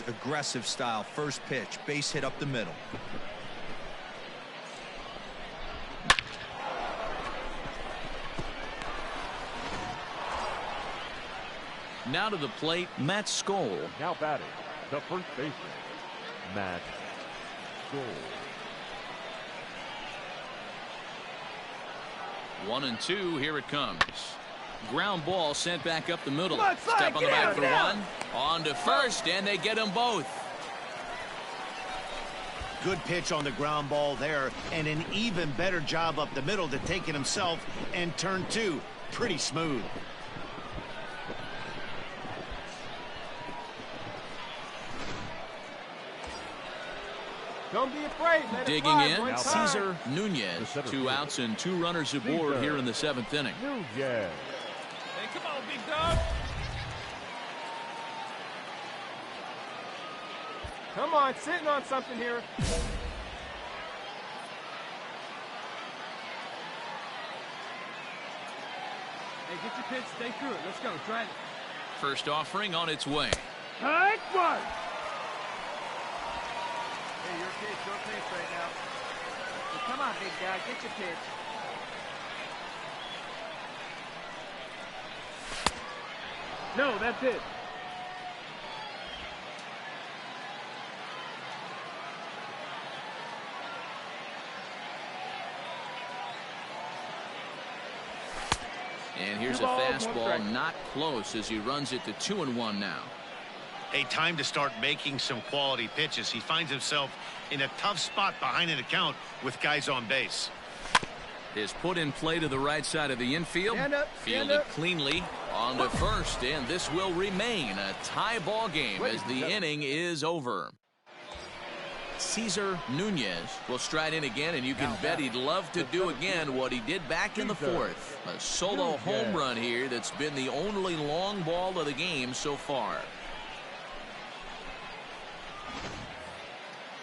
Aggressive style. First pitch. Base hit up the middle. Now to the plate, Matt Skoll. Now batting, the first baseman, Matt Skoll. 1-2, here it comes. Ground ball sent back up the middle. Step on the back for one. On to first, and they get them both. Good pitch on the ground ball there, and an even better job up the middle to take it himself, and turn two. Pretty smooth. Don't be afraid. Let Digging in, Cesar Nunez. 2 outs and 2 runners aboard here in the 7th inning. Nunez. Hey, come on, big dog. Come on, sitting on something here. Hey, get your pitch, stay through it. Let's go, try it. First offering on its way. Hard one. Hey, your pitch, your pitch right now. Well, come on, big guy, get your pitch. No, that's it. And here's a fastball not close as he runs it to 2-1 now. A time to start making some quality pitches. He finds himself in a tough spot behind an account with guys on base. Is put in play to the right side of the infield. Fielded cleanly on to first, and this will remain a tie ball game as the inning is over. Cesar Nunez will stride in again, and you can bet he'd love to do again what he did back in the 4th. A solo home run here that's been the only long ball of the game so far.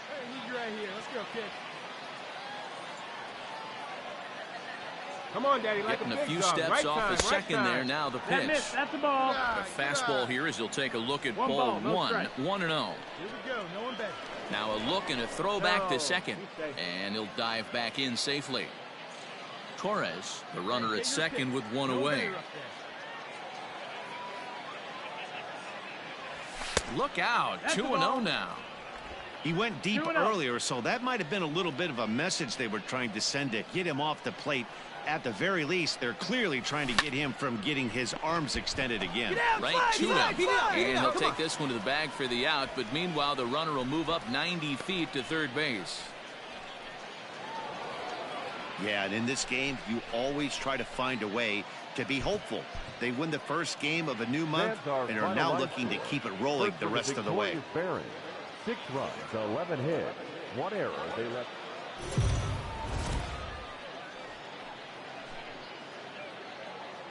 Hey, he's right here. Let's go, kid. Come on, Daddy. Like getting a few steps off the second there. Now the pitch. That's the ball. The fastball here as he'll take a look at ball 1, 1-0. Here we go. No one bet. Now a look and a throw back to second, and he'll dive back in safely. Torres, the runner at second with 1 away. Look out, 2-0 now. He went deep earlier, so that might have been a little bit of a message they were trying to send to get him off the plate. At the very least, they're clearly trying to get him from getting his arms extended again. Right to him, and he'll take this one to the bag for the out, but meanwhile the runner will move up 90 feet to third base. Yeah, and in this game, you always try to find a way to be hopeful. They win the first game of a new month and are now looking to keep it rolling the rest of the way. 6 runs, 11 hits, 1 error. They left.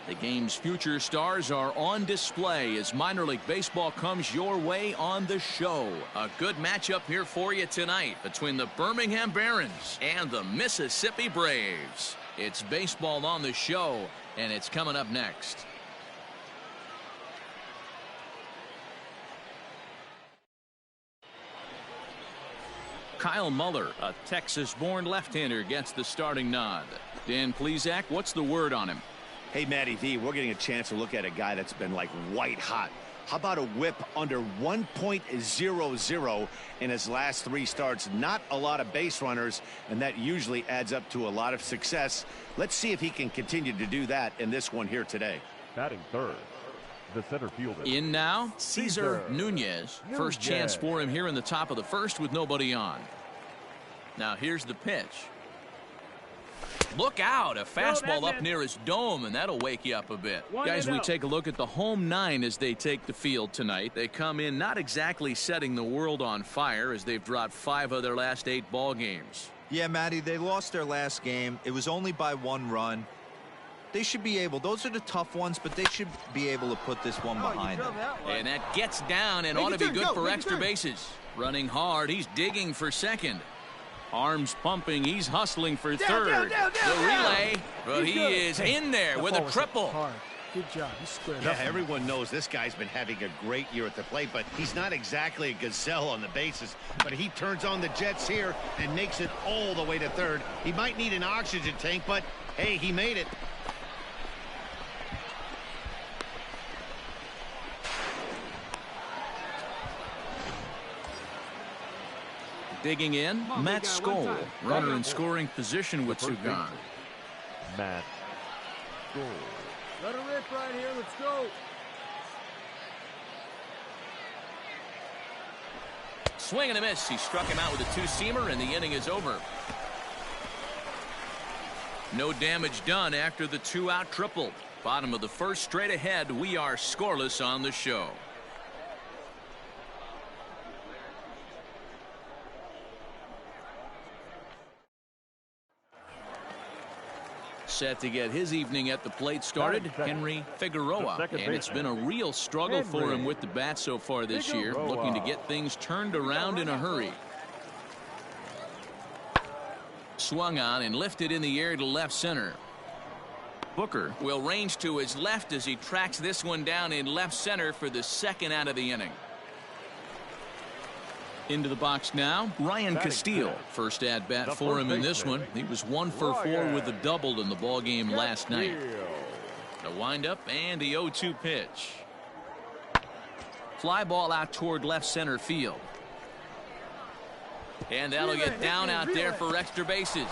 The game's future stars are on display as minor league baseball comes your way on the show. A good matchup here for you tonight between the Birmingham Barons and the Mississippi Braves. It's baseball on the show, and it's coming up next. Kyle Muller, a Texas-born left-hander, gets the starting nod. Dan Plesac, what's the word on him? Hey, Matty V, we're getting a chance to look at a guy that's been like white hot. How about a whip under 1.00 in his last 3 starts? Not a lot of base runners, and that usually adds up to a lot of success. Let's see if he can continue to do that in this one here today. Batting third, the center fielder. In now, Cesar Nunez. First chance for him here in the top of the 1st with nobody on. Now here's the pitch. Look out, a fastball up near his dome, and that'll wake you up a bit. Guys, we take a look at the home 9 as they take the field tonight. They come in not exactly setting the world on fire as they've dropped 5 of their last 8 ball games. Yeah, Matty, they lost their last game. It was only by 1 run. They should be able, those are the tough ones, but they should be able to put this one behind them. And that gets down and ought to be good for extra bases. Running hard, he's digging for second. Arms pumping, he's hustling for third. The relay, well, he is in there with a triple. Good job. You squared Yeah, up. everyone knows this guy's been having a great year at the plate, but he's not exactly a gazelle on the bases. But he turns on the Jets here and makes it all the way to third. He might need an oxygen tank, but hey, he made it. Digging in, Matt Skoll, runner in scoring position with two gone. Matt Skoll. Let her rip right here. Let's go. Swing and a miss. He struck him out with a two-seamer, and the inning is over. No damage done after the two-out triple. Bottom of the first, straight ahead. We are scoreless on the show. Set to get his evening at the plate started, Henry Figueroa. And it's been a real struggle for him with the bat so far this year, looking to get things turned around in a hurry. Swung on and lifted in the air to left center. Booker will range to his left as he tracks this one down in left center for the second out of the inning. Into the box now, Ryan Castillo. First at bat for him in this one. He was 1 for 4 with a double in the ball game last night. The windup and the 0-2 pitch. Fly ball out toward left center field. And that'll get down out there for extra bases.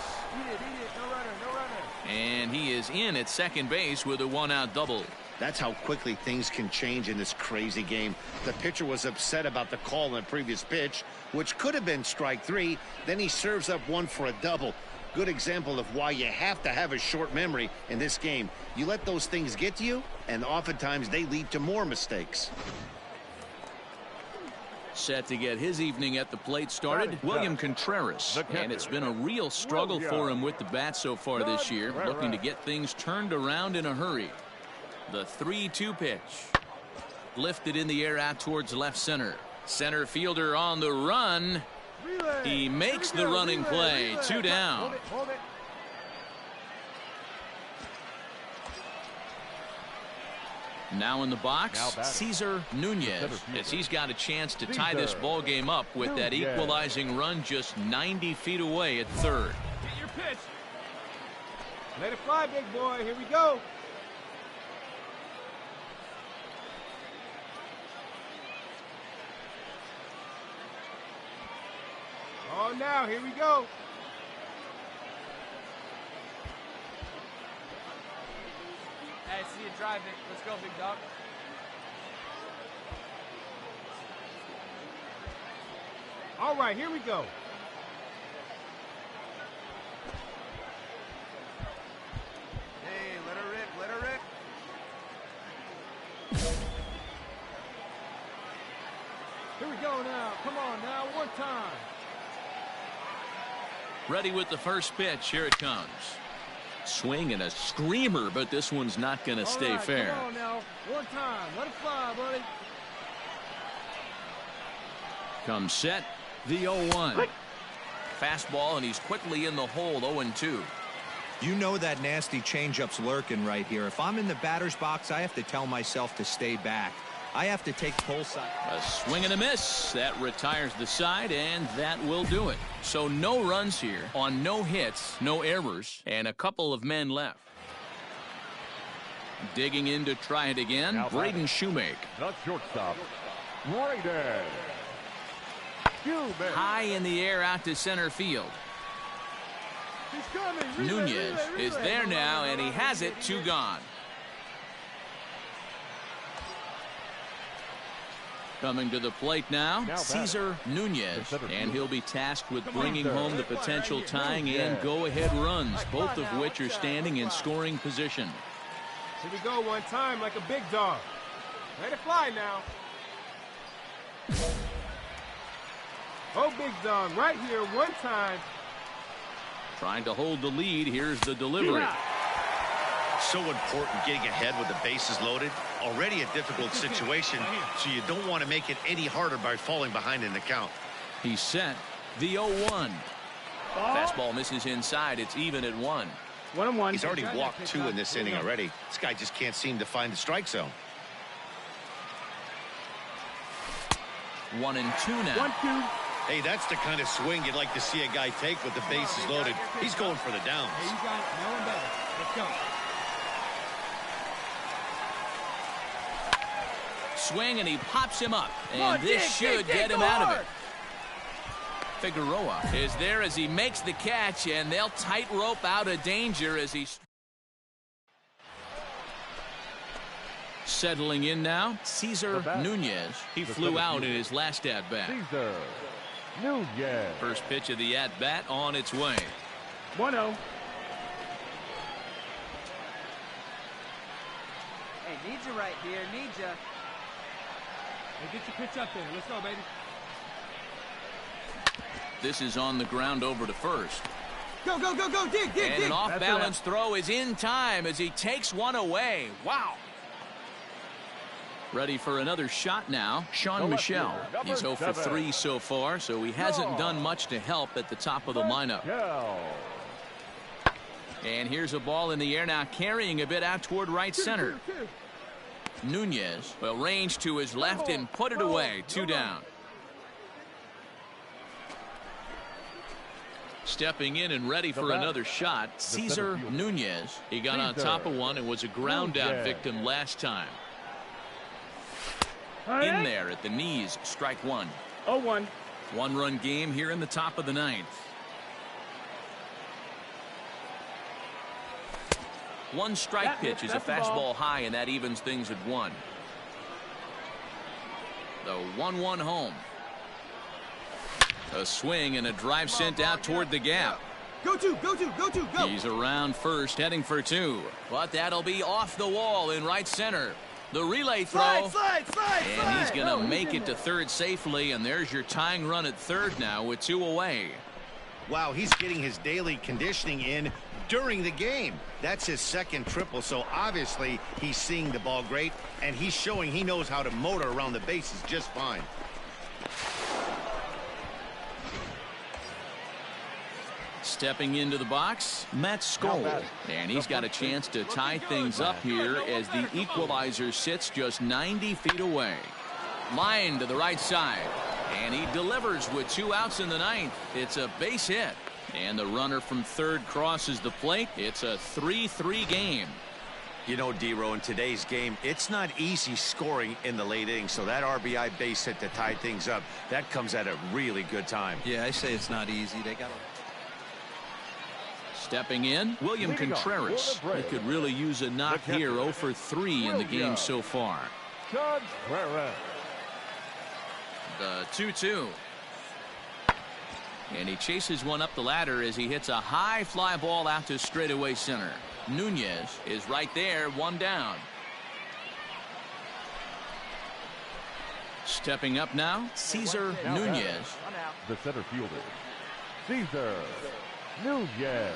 And he is in at second base with a 1-out double. That's how quickly things can change in this crazy game. The pitcher was upset about the call in the previous pitch, which could have been strike 3. Then he serves up one for a double. Good example of why you have to have a short memory in this game. You let those things get to you, and oftentimes they lead to more mistakes. Set to get his evening at the plate started, William Contreras. And it's been a real struggle for him with the bat so far this year, looking to get things turned around in a hurry. The 3-2 pitch. Lifted in the air out towards left center. Center fielder on the run. He makes the running play. 2 down. Hold it. Now in the box, Cesar Nunez, as he's got a chance to tie this ball game up with that equalizing run just 90 feet away at third. Get your pitch. Let it fly, big boy. Here we go. Oh, now, here we go. Hey, see you drive it. Let's go, big dog. All right, here we go. Hey, let her rip, let her rip. Here we go now. Come on now, one time. Ready with the first pitch. Here it comes. Swing and a screamer, but this one's not going to stay fair. Come on now, one time. Let it fly, buddy. Comes set, the 0-1. Fastball, and he's quickly in the hole, 0-2. You know that nasty changeup's lurking right here. If I'm in the batter's box, I have to tell myself to stay back. I have to take pull side. A swing and a miss. That retires the side, and that will do it. So no runs here on no hits, no errors, and a couple of men left. Digging in to try it again, Braden Shoemake. The shortstop, Braden Shoemake. High in the air out to center field. He's coming. Nunez is there now, and he has it. 2 gone. Coming to the plate now, Cesar Nunez, and he'll be tasked with bringing home the potential tying and go-ahead runs, both of which are standing in scoring position. Here we go, one time like a big dog. Let it fly now. Oh, big dog, right here, one time. Trying to hold the lead. Here's the delivery. So important getting ahead with the bases loaded. Already a difficult situation, so you don't want to make it any harder by falling behind in the count. He's set, the 0-1. Fastball misses inside. It's even at 1. 1-1. He's already walked 2 in this inning already. This guy just can't seem to find the strike zone. 1-2 now. 1-2. Hey, that's the kind of swing you'd like to see a guy take with the bases loaded. He's going for the downs. Hey, you got it. No one better. Let's go. Swing, and he pops him up. And this should get him out of it. Figueroa is there as he makes the catch, and they'll tightrope out of danger as he... Settling in now, Cesar Nunez. He flew out in his last at-bat. Cesar Nunez. First pitch of the at-bat on its way. 1-0. Hey, need you right here. Need you. Hey, get your pitch up there. Let's go, baby. This is on the ground over to first. Go, go, go, go. Dig, dig, dig. And an off-balance throw is in time as he takes one away. Wow. Ready for another shot now. Sean Michel. He's 0 for 3 so far, so he hasn't done much to help at the top of the lineup. And here's a ball in the air now, carrying a bit out toward right center. Nunez will range to his left and put it away. 2 down. Stepping in and ready for another shot, Cesar Nunez. He got on top of one and was a ground out victim last time. In there at the knees, strike 1. 0-1. 1-run game here in the top of the 9th. One strike pitch is a fastball high, and that evens things at 1. The 1-1 home. A swing and a drive sent out toward the gap. Go to, go to, go to, go. He's around first, heading for 2. But that'll be off the wall in right center. The relay throw. And he's going to make it to third safely, and there's your tying run at third now with 2 away. Wow, he's getting his daily conditioning in during the game. That's his second triple, so obviously he's seeing the ball great, and he's showing he knows how to motor around the bases just fine. Stepping into the box, Matt Skoll. And he's got a chance to tie things up here as the equalizer sits just 90 feet away. Line to the right side. And he delivers with 2 outs in the 9th. It's a base hit. And the runner from third crosses the plate. It's a 3-3 game. You know, D-Row, in today's game, it's not easy scoring in the late innings, so that RBI base hit to tie things up, that comes at a really good time. Yeah, I say it's not easy. They got to... Stepping in, William Contreras. He could really use a knock here. 0 for 3 in the game so far. Contreras. The 2-2. And he chases one up the ladder as he hits a high fly ball out to straightaway center. Nunez is right there, 1 down. Stepping up now, Cesar Nunez. The center fielder, Cesar Nunez.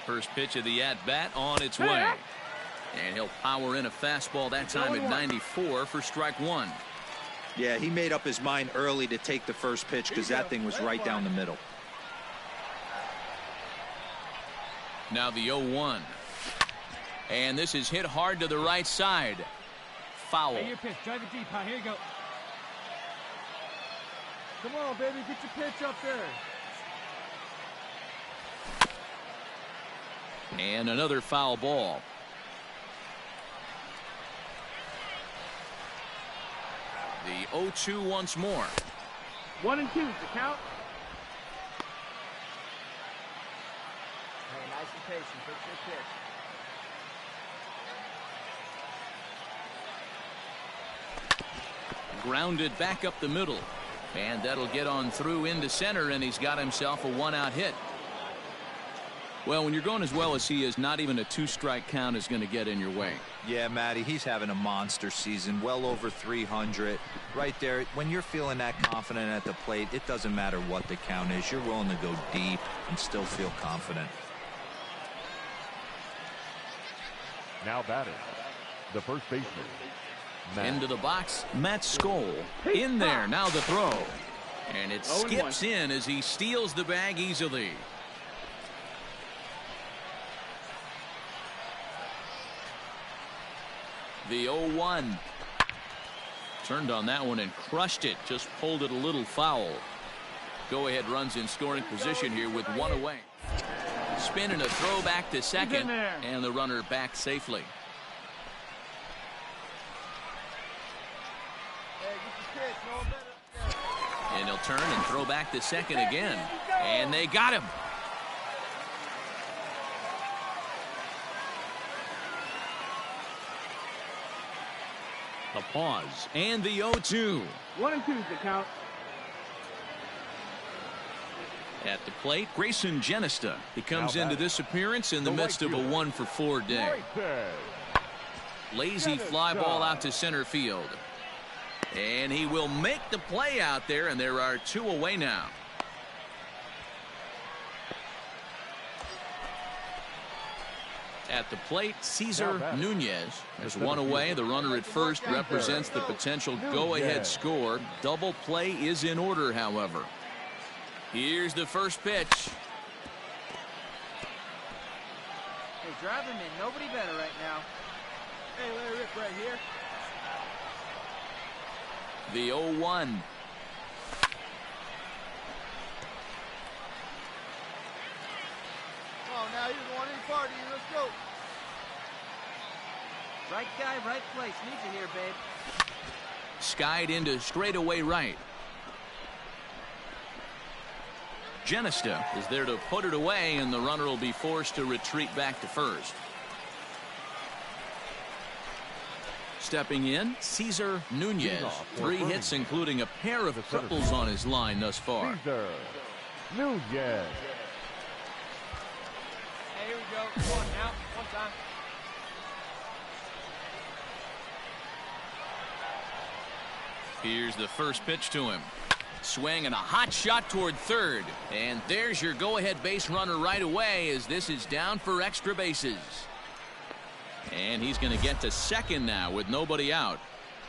First pitch of the at-bat on its way. And he'll power in a fastball that time at 94 for strike 1. Yeah, he made up his mind early to take the first pitch because that thing was right down the middle. Now the 0-1. And this is hit hard to the right side. Foul. Hey, your pitch. Drive it deep. Here you go. Come on, baby. Get your pitch up there. And another foul ball. The 0-2 once more. 1 and 2 is the count. Hey, nice and patient. Fix your pitch. Grounded back up the middle. And that'll get on through into center, and he's got himself a 1-out hit. Well, when you're going as well as he is, not even a 2-strike count is going to get in your way. Yeah, Matty, he's having a monster season, well over 300. Right there, when you're feeling that confident at the plate, it doesn't matter what the count is. You're willing to go deep and still feel confident. Now batting, the first baseman, Into the box, Matt Skoll. In there, now the throw. And it skips in as he steals the bag easily. The 0-1. Turned on that one and crushed it. Just pulled it a little foul. Go-ahead runs in scoring position here with one away. Spin and a throw back to second. And the runner back safely. And he'll turn and throw back to second again. And they got him. The pause and the 0-2. 1 and 2's the count. At the plate, Grayson Genista. He comes into this appearance in the midst of a 1-for-4 day. Lazy fly ball out to center field. And he will make the play out there, and there are 2 away now. At the plate, Cesar Nunez. There's 1 away. The runner at first represents the potential go-ahead score. Double play is in order, however. Here's the first pitch. Hey, drive him in. Nobody better right now. Hey, let it rip right here. The 0-1. Oh, now he doesn't want any part of you. Let's go. Right guy, right place. Needs you here, babe. Skied into straightaway right. Genista is there to put it away, and the runner will be forced to retreat back to first. Stepping in, Cesar Nunez. 3 hits, including a pair of triples on his line thus far. Cesar Nunez. Hey, here we go. Come on now. One time. Here's the first pitch to him. Swing and a hot shot toward third. And there's your go-ahead base runner right away, as this is down for extra bases. And he's going to get to second now with nobody out.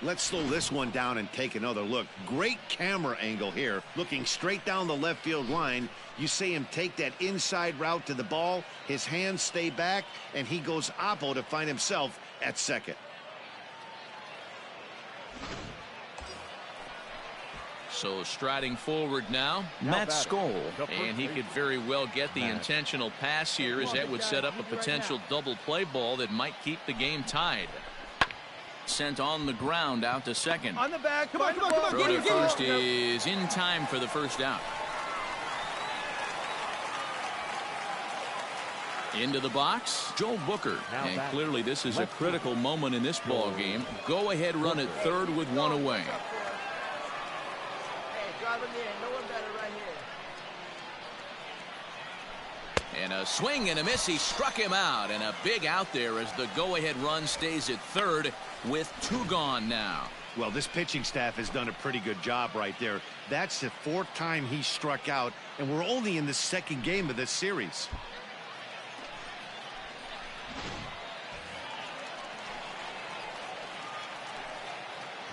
Let's slow this one down and take another look. Great camera angle here. Looking straight down the left field line. You see him take that inside route to the ball. His hands stay back, and he goes oppo to find himself at second. So striding forward now, Matt Skoll. And he could very well get the intentional pass here, as that would set up a potential double play ball that might keep the game tied. Sent on the ground out to second. On the back. Come on, come on, come on. Throw to first is in time for the first out. Into the box, Joe Booker. And clearly this is a critical moment in this ball game. Go ahead run at third with 1 away. Drive him in. No one better right here. And a swing and a miss. He struck him out, and a big out there as the go-ahead run stays at third with 2 gone now. Well, this pitching staff has done a pretty good job right there. That's the 4th time he struck out, and we're only in the 2nd game of this series.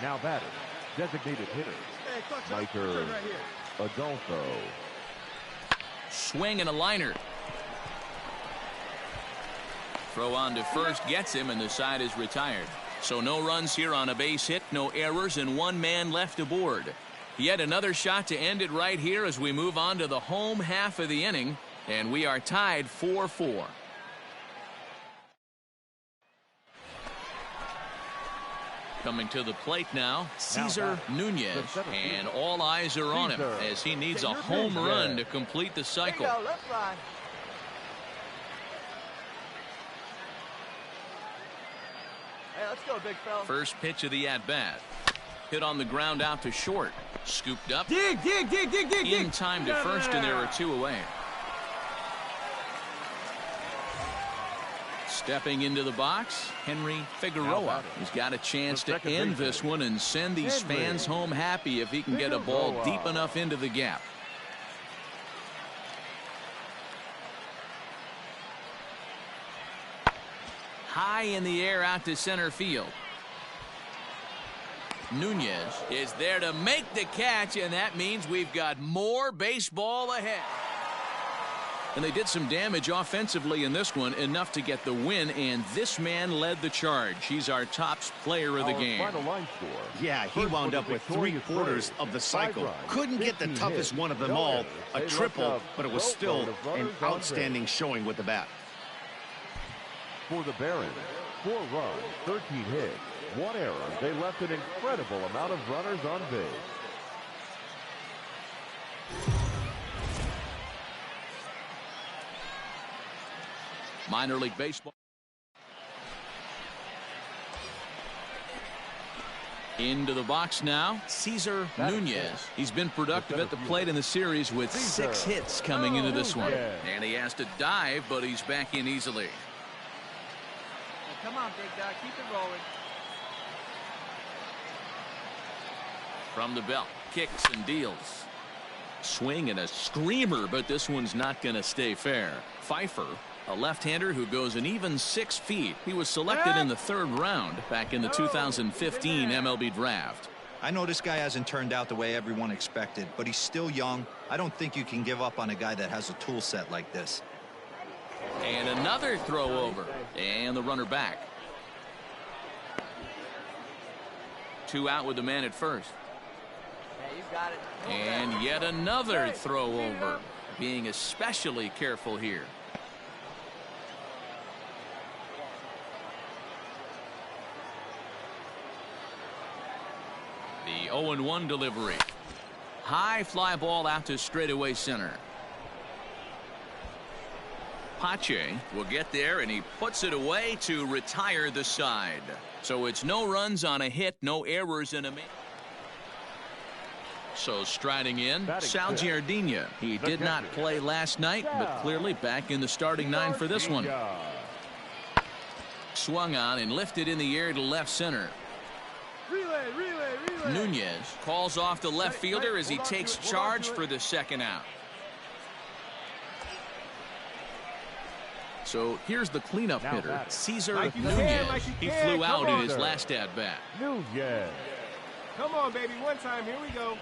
Now batting, designated hitter, Micah Rodolfo. Swing and a liner. Throw on to first gets him, and the side is retired. So no runs here on a base hit, no errors, and 1 man left aboard. Yet another shot to end it right here as we move on to the home half of the inning, and we are tied 4-4. Coming to the plate now, Cesar Nunez, and all eyes are on him as he needs a home run to complete the cycle. There you go, left line. Hey, let's go, big fella. First pitch of the at-bat. Hit on the ground out to short. Scooped up. Dig. In time to first, and there are 2 away. Stepping into the box, Henry Figueroa. He's got a chance to end this one and send these fans home happy if he can get a ball deep enough into the gap. High in the air out to center field. Nunez is there to make the catch, and that means we've got more baseball ahead. And they did some damage offensively in this one, enough to get the win, and this man led the charge. He's our top player of the game. Yeah, he wound up with 3/4 of the cycle. Couldn't get the toughest one of them all, a triple, but it was still an outstanding showing with the bat. For the Barons, 4 runs, 13 hits, 1 error. They left an incredible amount of runners on base. Minor League Baseball. Into the box now, Cesar Nunez. He's been productive at the plate in the series with 6 hits coming into this one. And he has to dive, but he's back in easily. Come on, big dog, keep it rolling. From the belt, kicks and deals. Swing and a screamer, but this one's not going to stay fair. Pfeiffer, a left-hander who goes an even 6 feet. He was selected in the 3rd round back in the 2015 MLB draft. I know this guy hasn't turned out the way everyone expected, but he's still young. I don't think you can give up on a guy that has a tool set like this. And another throw over, and the runner back. 2 out with the man at first. Hey, you got it. And yet another throw over, being especially careful here. The 0-1 delivery. High fly ball out to straightaway center. Pache will get there, and he puts it away to retire the side. So it's no runs on a hit, no errors in a minute. So striding in, Sal Giardina. He did not play last night, but clearly back in the starting 9 for this one. Swung on and lifted in the air to left center. Nunez calls off the left fielder as he takes charge for the 2nd out. So here's the cleanup hitter, Cesar Nunez. He flew out in his last at-bat. Nunez. Come on, baby, one time. Here we go.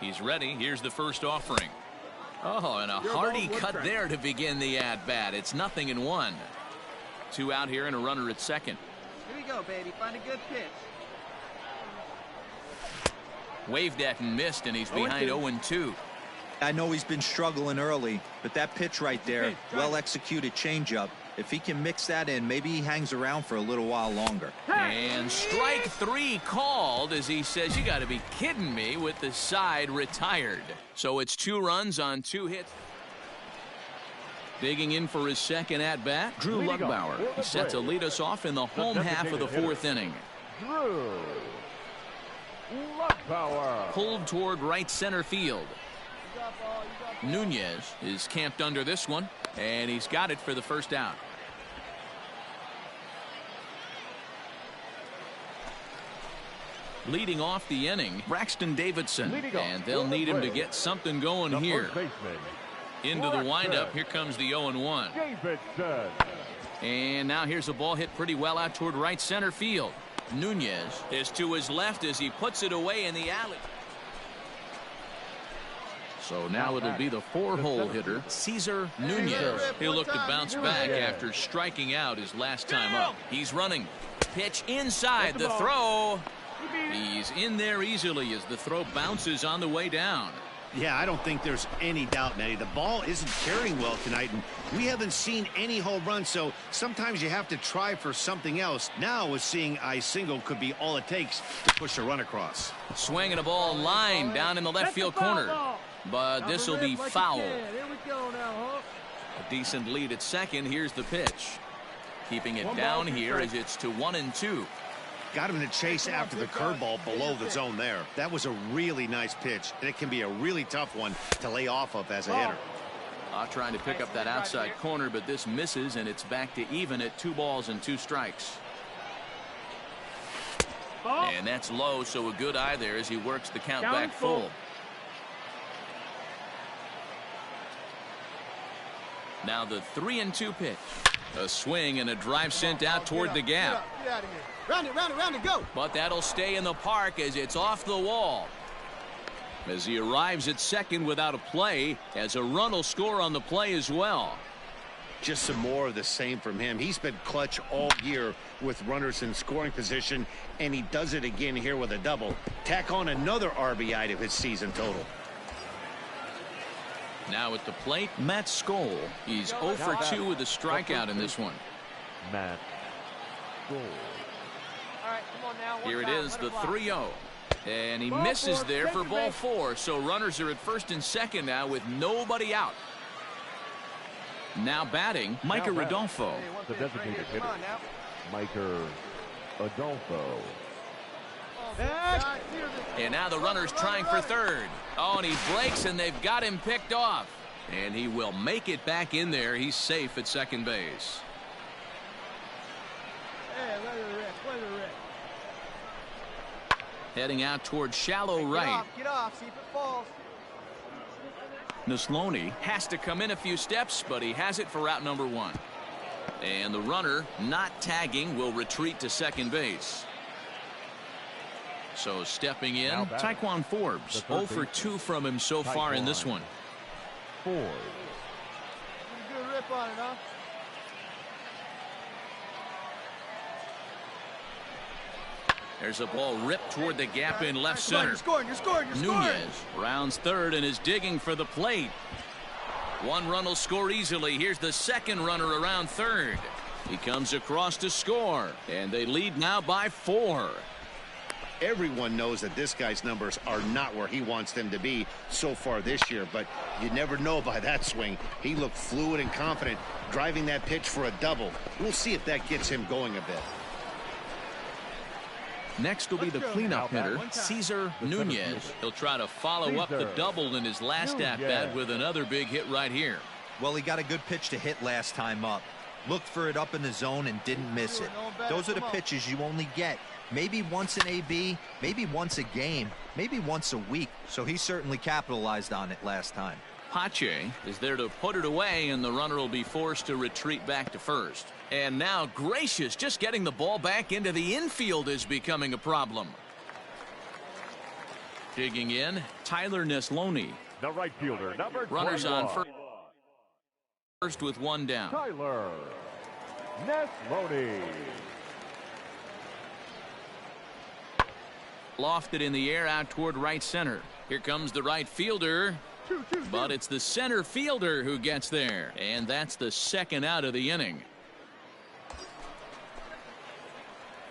He's ready. Here's the first offering. Oh, and a hearty cut there to begin the at-bat. It's 0-1. 2 out here and a runner at second. Here we go, baby. Find a good pitch. Waved at and missed, and he's behind 0-2. I know he's been struggling early, but that pitch right there, well-executed changeup. If he can mix that in, maybe he hangs around for a little while longer. And strike 3 called as he says, you got to be kidding me, with the side retired. So it's 2 runs on 2 hits. Digging in for his 2nd at-bat, Drew Lugbauer. He's set to lead us off in the home half of the 4th inning. Drew Lugbauer. Pulled toward right center field. Nunez is camped under this one, and he's got it for the 1st out. Leading off the inning, Braxton Davidson, and they'll need him to get something going here. Into the windup, here comes the 0-1. And now here's a ball hit pretty well out toward right center field. Nunez is to his left as he puts it away in the alley. So now it'll be the 4-hole hitter, Cesar Nunez. He'll look to bounce back after striking out his last time up. He's running. Pitch inside, the throw. He's in there easily as the throw bounces on the way down. Yeah, I don't think there's any doubt, Nettie. The ball isn't carrying well tonight, and we haven't seen any home runs, so sometimes you have to try for something else. Now, with seeing I single could be all it takes to push a run across. Swinging a ball line down in the left field corner, but this will be foul. A decent lead at second. Here's the pitch. Keeping it down here as it's to 1-2. Got him to chase after the curveball below the zone there. That was a really nice pitch, and it can be a really tough one to lay off of as a hitter. Trying to pick up that outside corner, but this misses, and it's back to even at 2 balls and 2 strikes. And that's low, so a good eye there as he works the count back full. Now the 3-2 pitch. A swing and a drive sent out toward the gap. Get out of here. Round it, go. But that'll stay in the park as it's off the wall. As he arrives at second without a play, as a run will score on the play as well. Just some more of the same from him. He's been clutch all year with runners in scoring position, and he does it again here with a double. Tack on another RBI to his season total. Now at the plate, Matt Skoll. He's 0 for 2 with a strikeout in this one. Matt Skoll. All right, come on now. Here it is, the 3-0. And he misses there for ball 4. So runners are at first and second now with nobody out. Now batting, Micah Rodolfo. The designated hitter, Micah Rodolfo. And now the runner's trying for third. Oh, and he breaks, and they've got him picked off. And he will make it back in there. He's safe at second base. Heading out towards shallow right. Get off, see if it falls. Neslony has to come in a few steps, but he has it for route number 1. And the runner, not tagging, will retreat to second base. So stepping in, Taekwon Forbes. 0 for 2 from him so far in this one. Forbes. Good rip on it, huh? There's a ball ripped toward the gap in left center. You're scoring. Nunez rounds third and is digging for the plate. One run will score easily. Here's the second runner around third. He comes across to score, and they lead now by 4. Everyone knows that this guy's numbers are not where he wants them to be so far this year, but you never know by that swing. He looked fluid and confident, driving that pitch for a double. We'll see if that gets him going a bit. Next will be the cleanup hitter, Cesar Nunez. He'll try to follow up the double in his last at-bat with another big hit right here. Well, he got a good pitch to hit last time up. Looked for it up in the zone and didn't miss it. Those are the pitches you only get. Maybe once an AB, maybe once a game, maybe once a week. So he certainly capitalized on it last time. Pache is there to put it away, and the runner will be forced to retreat back to first. And now Gracious just getting the ball back into the infield is becoming a problem. Digging in, Tyler Neslony. The right fielder, number 21. Runners on first with 1 down. Tyler Neslony. Lofted in the air out toward right center. Here comes the right fielder. But it's the center fielder who gets there. And that's the second out of the inning.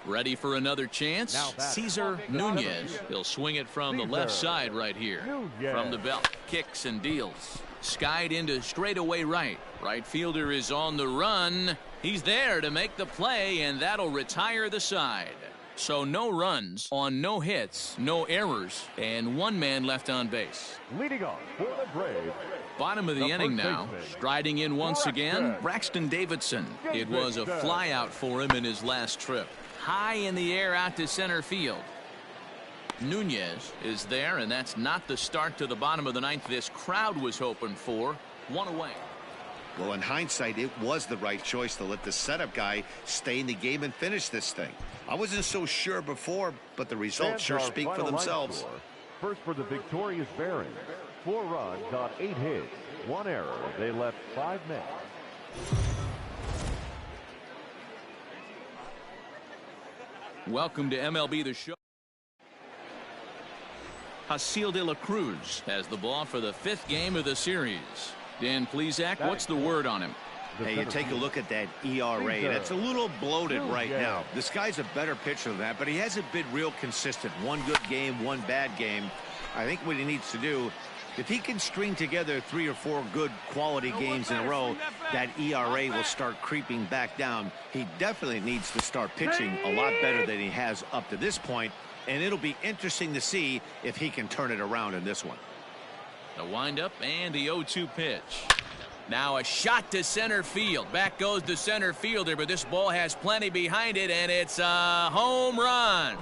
Ready for another chance? Cesar Nunez. He'll swing it from the left side right here. From the belt. Kicks and deals. Skied into straightaway right. Right fielder is on the run. He's there to make the play, and that'll retire the side. So no runs on no hits, no errors, and 1 man left on base. Leading off for the Braves. Bottom of the inning now. Striding in once again, Braxton Davidson. It was a flyout for him in his last trip. High in the air out to center field. Nunez is there, and that's not the start to the bottom of the 9th this crowd was hoping for. 1 away. Well, in hindsight, it was the right choice to let the setup guy stay in the game and finish this thing. I wasn't so sure before, but the results sure speak for themselves. First for the victorious Barons. 4 runs on 8 hits. 1 error. They left 5 men. Welcome to MLB The Show. Hasil de la Cruz has the ball for the 5th game of the series. Dan Plesac, what's the word on him? Hey, you take a look at that ERA. That's a little bloated right now. This guy's a better pitcher than that, but he hasn't been real consistent. 1 good game, 1 bad game. I think what he needs to do, if he can string together 3 or 4 good quality games in a row, that ERA will start creeping back down. He definitely needs to start pitching a lot better than he has up to this point, and it'll be interesting to see if he can turn it around in this one. The windup and the 0-2 pitch. Now a shot to center field. Back goes the center fielder, but this ball has plenty behind it, and it's a home run.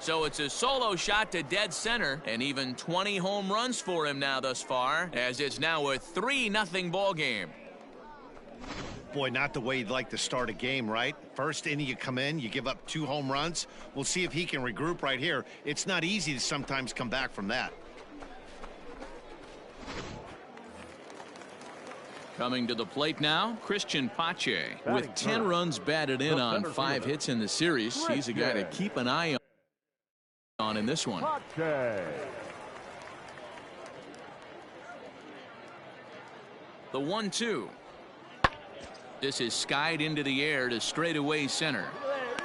So it's a solo shot to dead center, and even 20 home runs for him now thus far, as it's now a 3-0 ball game. Boy, not the way you'd like to start a game, right? First inning you come in, you give up 2 home runs. We'll see if he can regroup right here. It's not easy to sometimes come back from that. Coming to the plate now, Christian Pache. With 10 runs batted in on 5 hits in the series, he's a guy to keep an eye on in this one. The 1-2. This is skied into the air to straightaway center.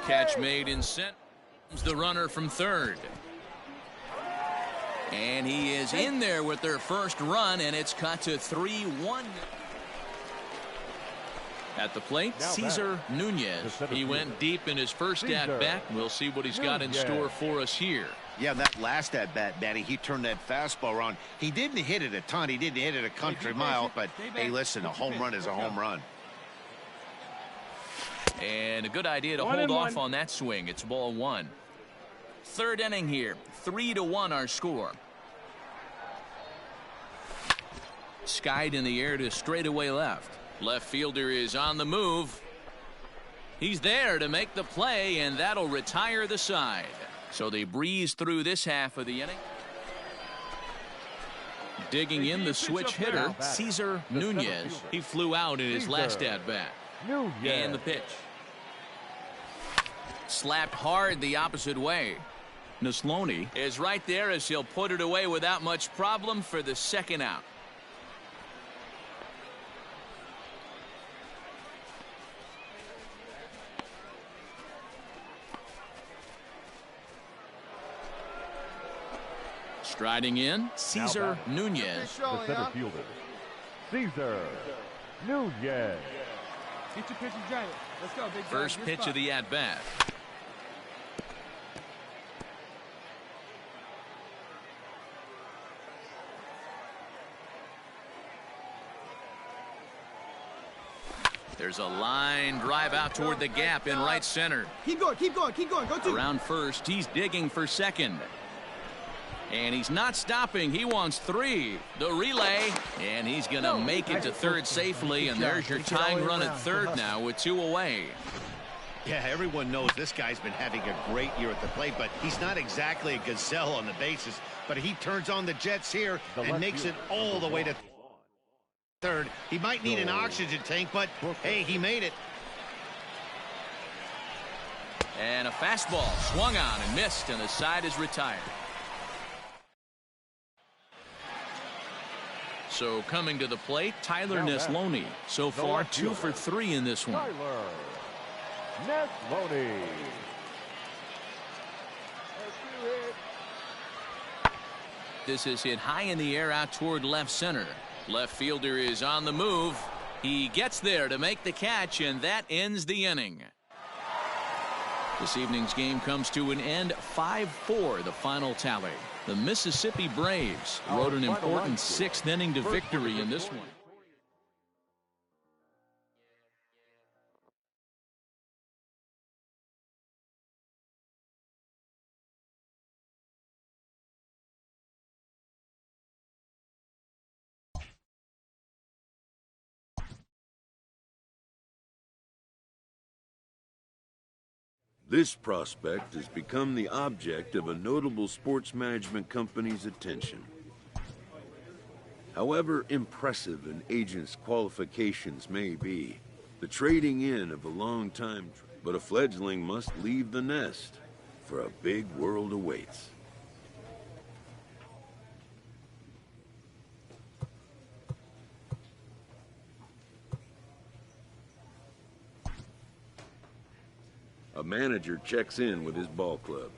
Catch made in center. The runner from third. And he is in there with their first run, and it's cut to 3-1. At the plate, Cesar Nunez. He went deep in his first at-bat. We'll see what he's got in store for us here. Yeah, that last at-bat, Matty, he turned that fastball around. He didn't hit it a ton. He didn't hit it a country mile. But, hey, listen, a home run is a home run. And a good idea to hold off on that swing. It's ball 1. Third inning here. 3-1 our score. Skied in the air to straightaway left. Left fielder is on the move. He's there to make the play, and that'll retire the side. So they breeze through this half of the inning. Digging in the switch hitter, Cesar Nunez. He flew out in his last at-bat. And the pitch. Slapped hard the opposite way. Neslony is right there as he'll put it away without much problem for the second out. Striding in, Cesar Nunez. The center fielder, Cesar Nunez. Get your pitch and drive it. Let's go, big guy. First pitch of the at-bat. There's a line drive out toward the gap in right center. Keep going, keep going, keep going. Go to. Around first, he's digging for second. And he's not stopping. He wants 3. The relay, and he's going to make it to third safely. And there's your tying run at third now with 2 away. Yeah, everyone knows this guy's been having a great year at the plate, but he's not exactly a gazelle on the bases. But he turns on the Jets here and makes it all the way to third. He might need an oxygen tank, but hey, he made it. And a fastball swung on and missed, and the side is retired. So coming to the plate, Tyler Neslony. So far 2 for 3 in this one. Tyler Neslony. This is hit high in the air out toward left center. Left fielder is on the move. He gets there to make the catch, and that ends the inning. This evening's game comes to an end. 5-4 the final tally. The Mississippi Braves rode an important 6th inning to victory in this one. This prospect has become the object of a notable sports management company's attention. However impressive an agent's qualifications may be, the trading in of a long-time, but a fledgling must leave the nest, for a big world awaits. A manager checks in with his ball club.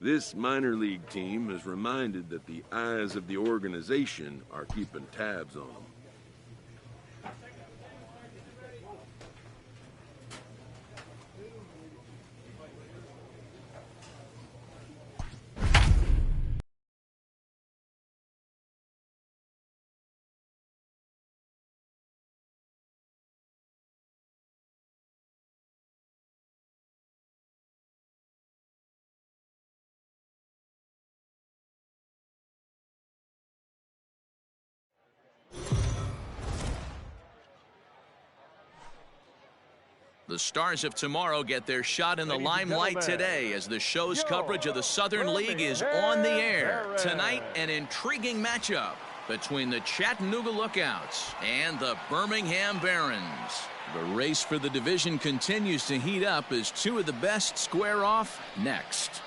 This minor league team is reminded that the eyes of the organization are keeping tabs on them. The Stars of tomorrow get their shot in the limelight today as the show's coverage of the Southern League is on the air. Tonight, an intriguing matchup between the Chattanooga Lookouts and the Birmingham Barons. The race for the division continues to heat up as two of the best square off next.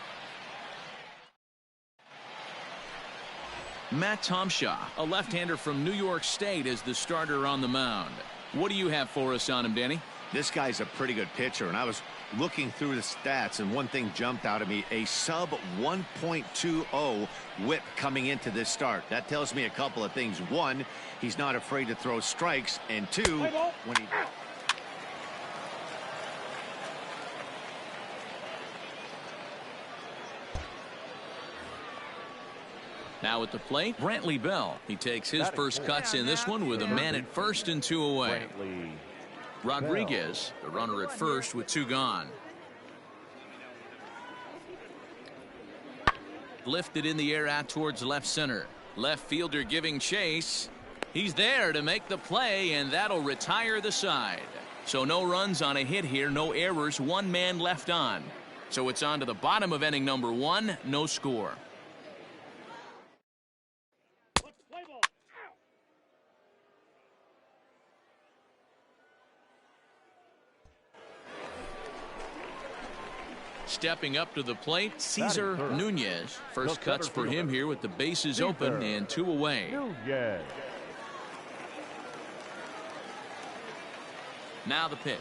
Matt Tomshaw, a left-hander from New York State, is the starter on the mound. What do you have for us on him, Danny? This guy's a pretty good pitcher, and I was looking through the stats, and one thing jumped out at me, a sub 1.20 whip coming into this start. That tells me a couple of things. One, he's not afraid to throw strikes, and two, when he... Now at the plate, Brantley Bell. He takes his first cuts in this one with a man at first and two away. Rodriguez, the runner at first with two gone. Lifted in the air out towards left center. Left fielder giving chase. He's there to make the play, and that'll retire the side. So no runs on a hit here, no errors, one man left on. So it's on to the bottom of inning number one, no score. Stepping up to the plate, Cesar Nunez. First cuts for him here with the bases open and two away. Now the pitch.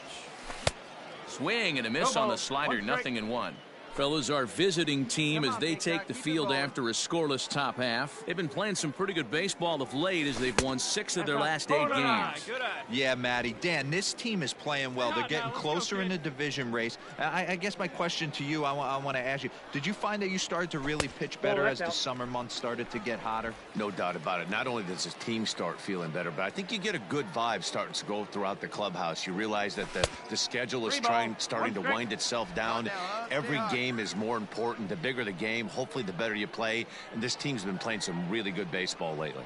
Swing and a miss on the slider, nothing in one. Fellas, our visiting team as they take the field after a scoreless top half. They've been playing some pretty good baseball of late as they've won 6 of their last 8 games. Yeah, Matty. Dan, this team is playing well. They're getting closer in the division race. I guess my question to you, I want to ask you, did you find that you started to really pitch better as the summer months started to get hotter? No doubt about it. Not only does his team start feeling better, but I think you get a good vibe starting to go throughout the clubhouse. You realize that the schedule is starting to wind itself down. Every game is more important. The bigger the game, hopefully the better you play. And this team's been playing some really good baseball lately.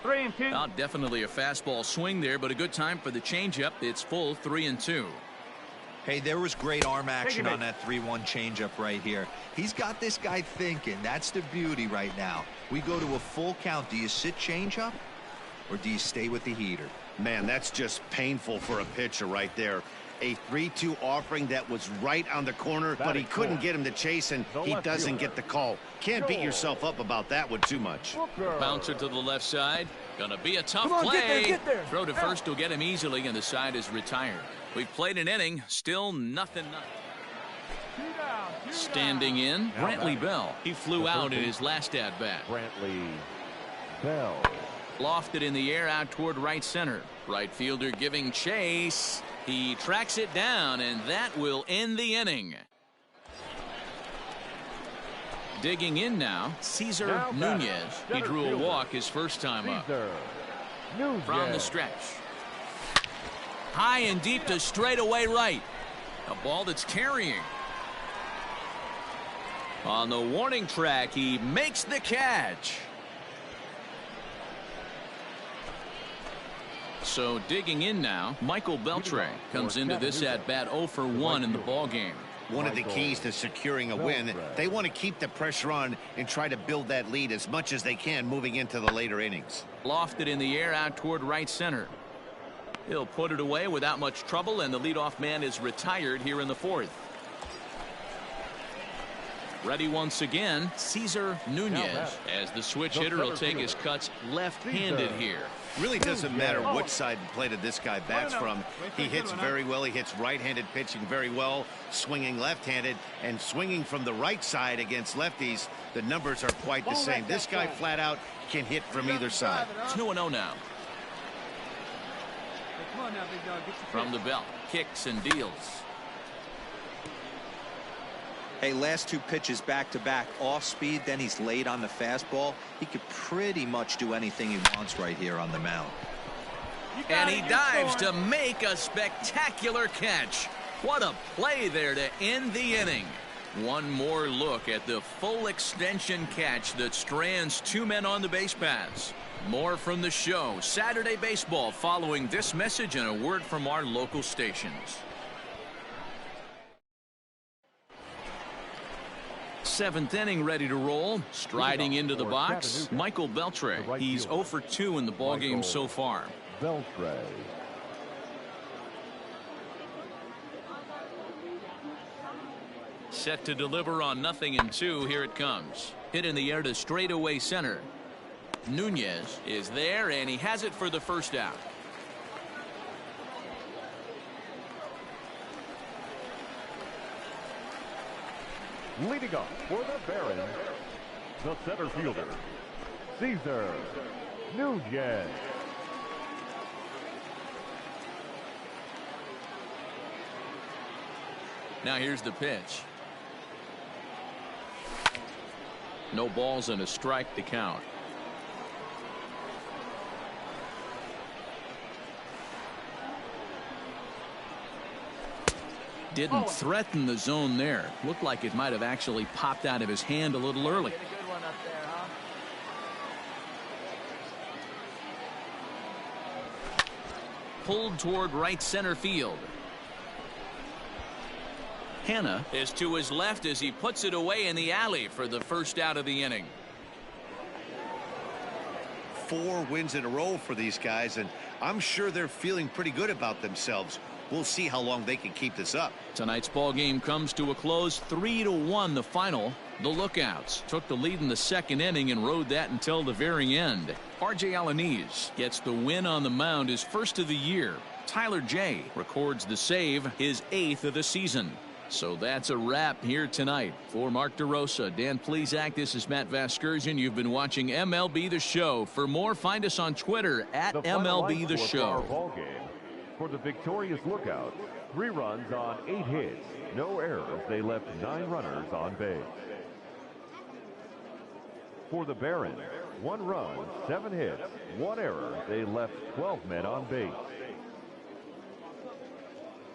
3-2. Well, definitely a fastball swing there, but a good time for the changeup. It's full 3-2. Hey, there was great arm action on that 3-1 changeup right here. He's got this guy thinking. That's the beauty right now. We go to a full count. Do you sit changeup or do you stay with the heater? Man, that's just painful for a pitcher right there. A 3-2 offering that was right on the corner, but he couldn't get him to chase, and he doesn't get the call. Can't beat yourself up about that one too much. Bouncer to the left side. Gonna be a tough play. Get there. Throw to first will get him easily, and the side is retired. We've played an inning, still nothing. Standing in, Brantley Bell. He flew out in his last at-bat. Brantley Bell. Lofted in the air out toward right center. Right fielder giving chase. He tracks it down, and that will end the inning. Digging in now, Cesar Nunez. He drew a walk his first time up. From the stretch. High and deep to straightaway right. A ball that's carrying. On the warning track, he makes the catch. So digging in now, Michael Beltre comes into this at-bat 0 for 1 in the ballgame. One of the keys to securing a win, they want to keep the pressure on and try to build that lead as much as they can moving into the later innings. Lofted in the air out toward right center. He'll put it away without much trouble, and the leadoff man is retired here in the 4th. Ready once again, Cesar Nunez, as the switch hitter will take his cuts left-handed here. Really doesn't matter which side the plate of this guy bats from. He hits very well. He hits right-handed pitching very well, swinging left-handed, and swinging from the right side against lefties. The numbers are quite the same. This guy flat out can hit from either side. 2-0 now. From the belt, kicks and deals. Hey, last 2 pitches back-to-back, off speed, then he's late on the fastball. He could pretty much do anything he wants right here on the mound. And he dives to make a spectacular catch. What a play there to end the inning. One more look at the full extension catch that strands 2 men on the base paths. More from the show, Saturday Baseball, following this message and a word from our local stations. 7th inning ready to roll. Striding into the box, Michael Beltre. He's 0 for 2 in the ballgame so far. Beltre. Set to deliver on 0-2. Here it comes. Hit in the air to straightaway center. Nunez is there, and he has it for the first out. Leading off for the Barons, the center fielder, Cesar Nunez. Now here's the pitch. No balls and a strike to count. Didn't threaten the zone there. Looked like it might have actually popped out of his hand a little early. Get a good one up there, huh? Pulled toward right center field. Hanna is to his left as he puts it away in the alley for the first out of the inning. 4 wins in a row for these guys, and I'm sure they're feeling pretty good about themselves. We'll see how long they can keep this up. Tonight's ball game comes to a close, 3-1 the final. The Lookouts took the lead in the 2nd inning and rode that until the very end. R.J. Alaniz gets the win on the mound, his first of the year. Tyler J records the save, his 8th of the season. So that's a wrap here tonight. For Mark DeRosa, Dan Plesac, this is Matt Vasgersian. You've been watching MLB The Show. For more, find us on Twitter at MLB The Show. For the victorious Lookouts, 3 runs on 8 hits, no errors. They left 9 runners on base. For the Barons, 1 run, 7 hits, 1 error. They left 12 men on base.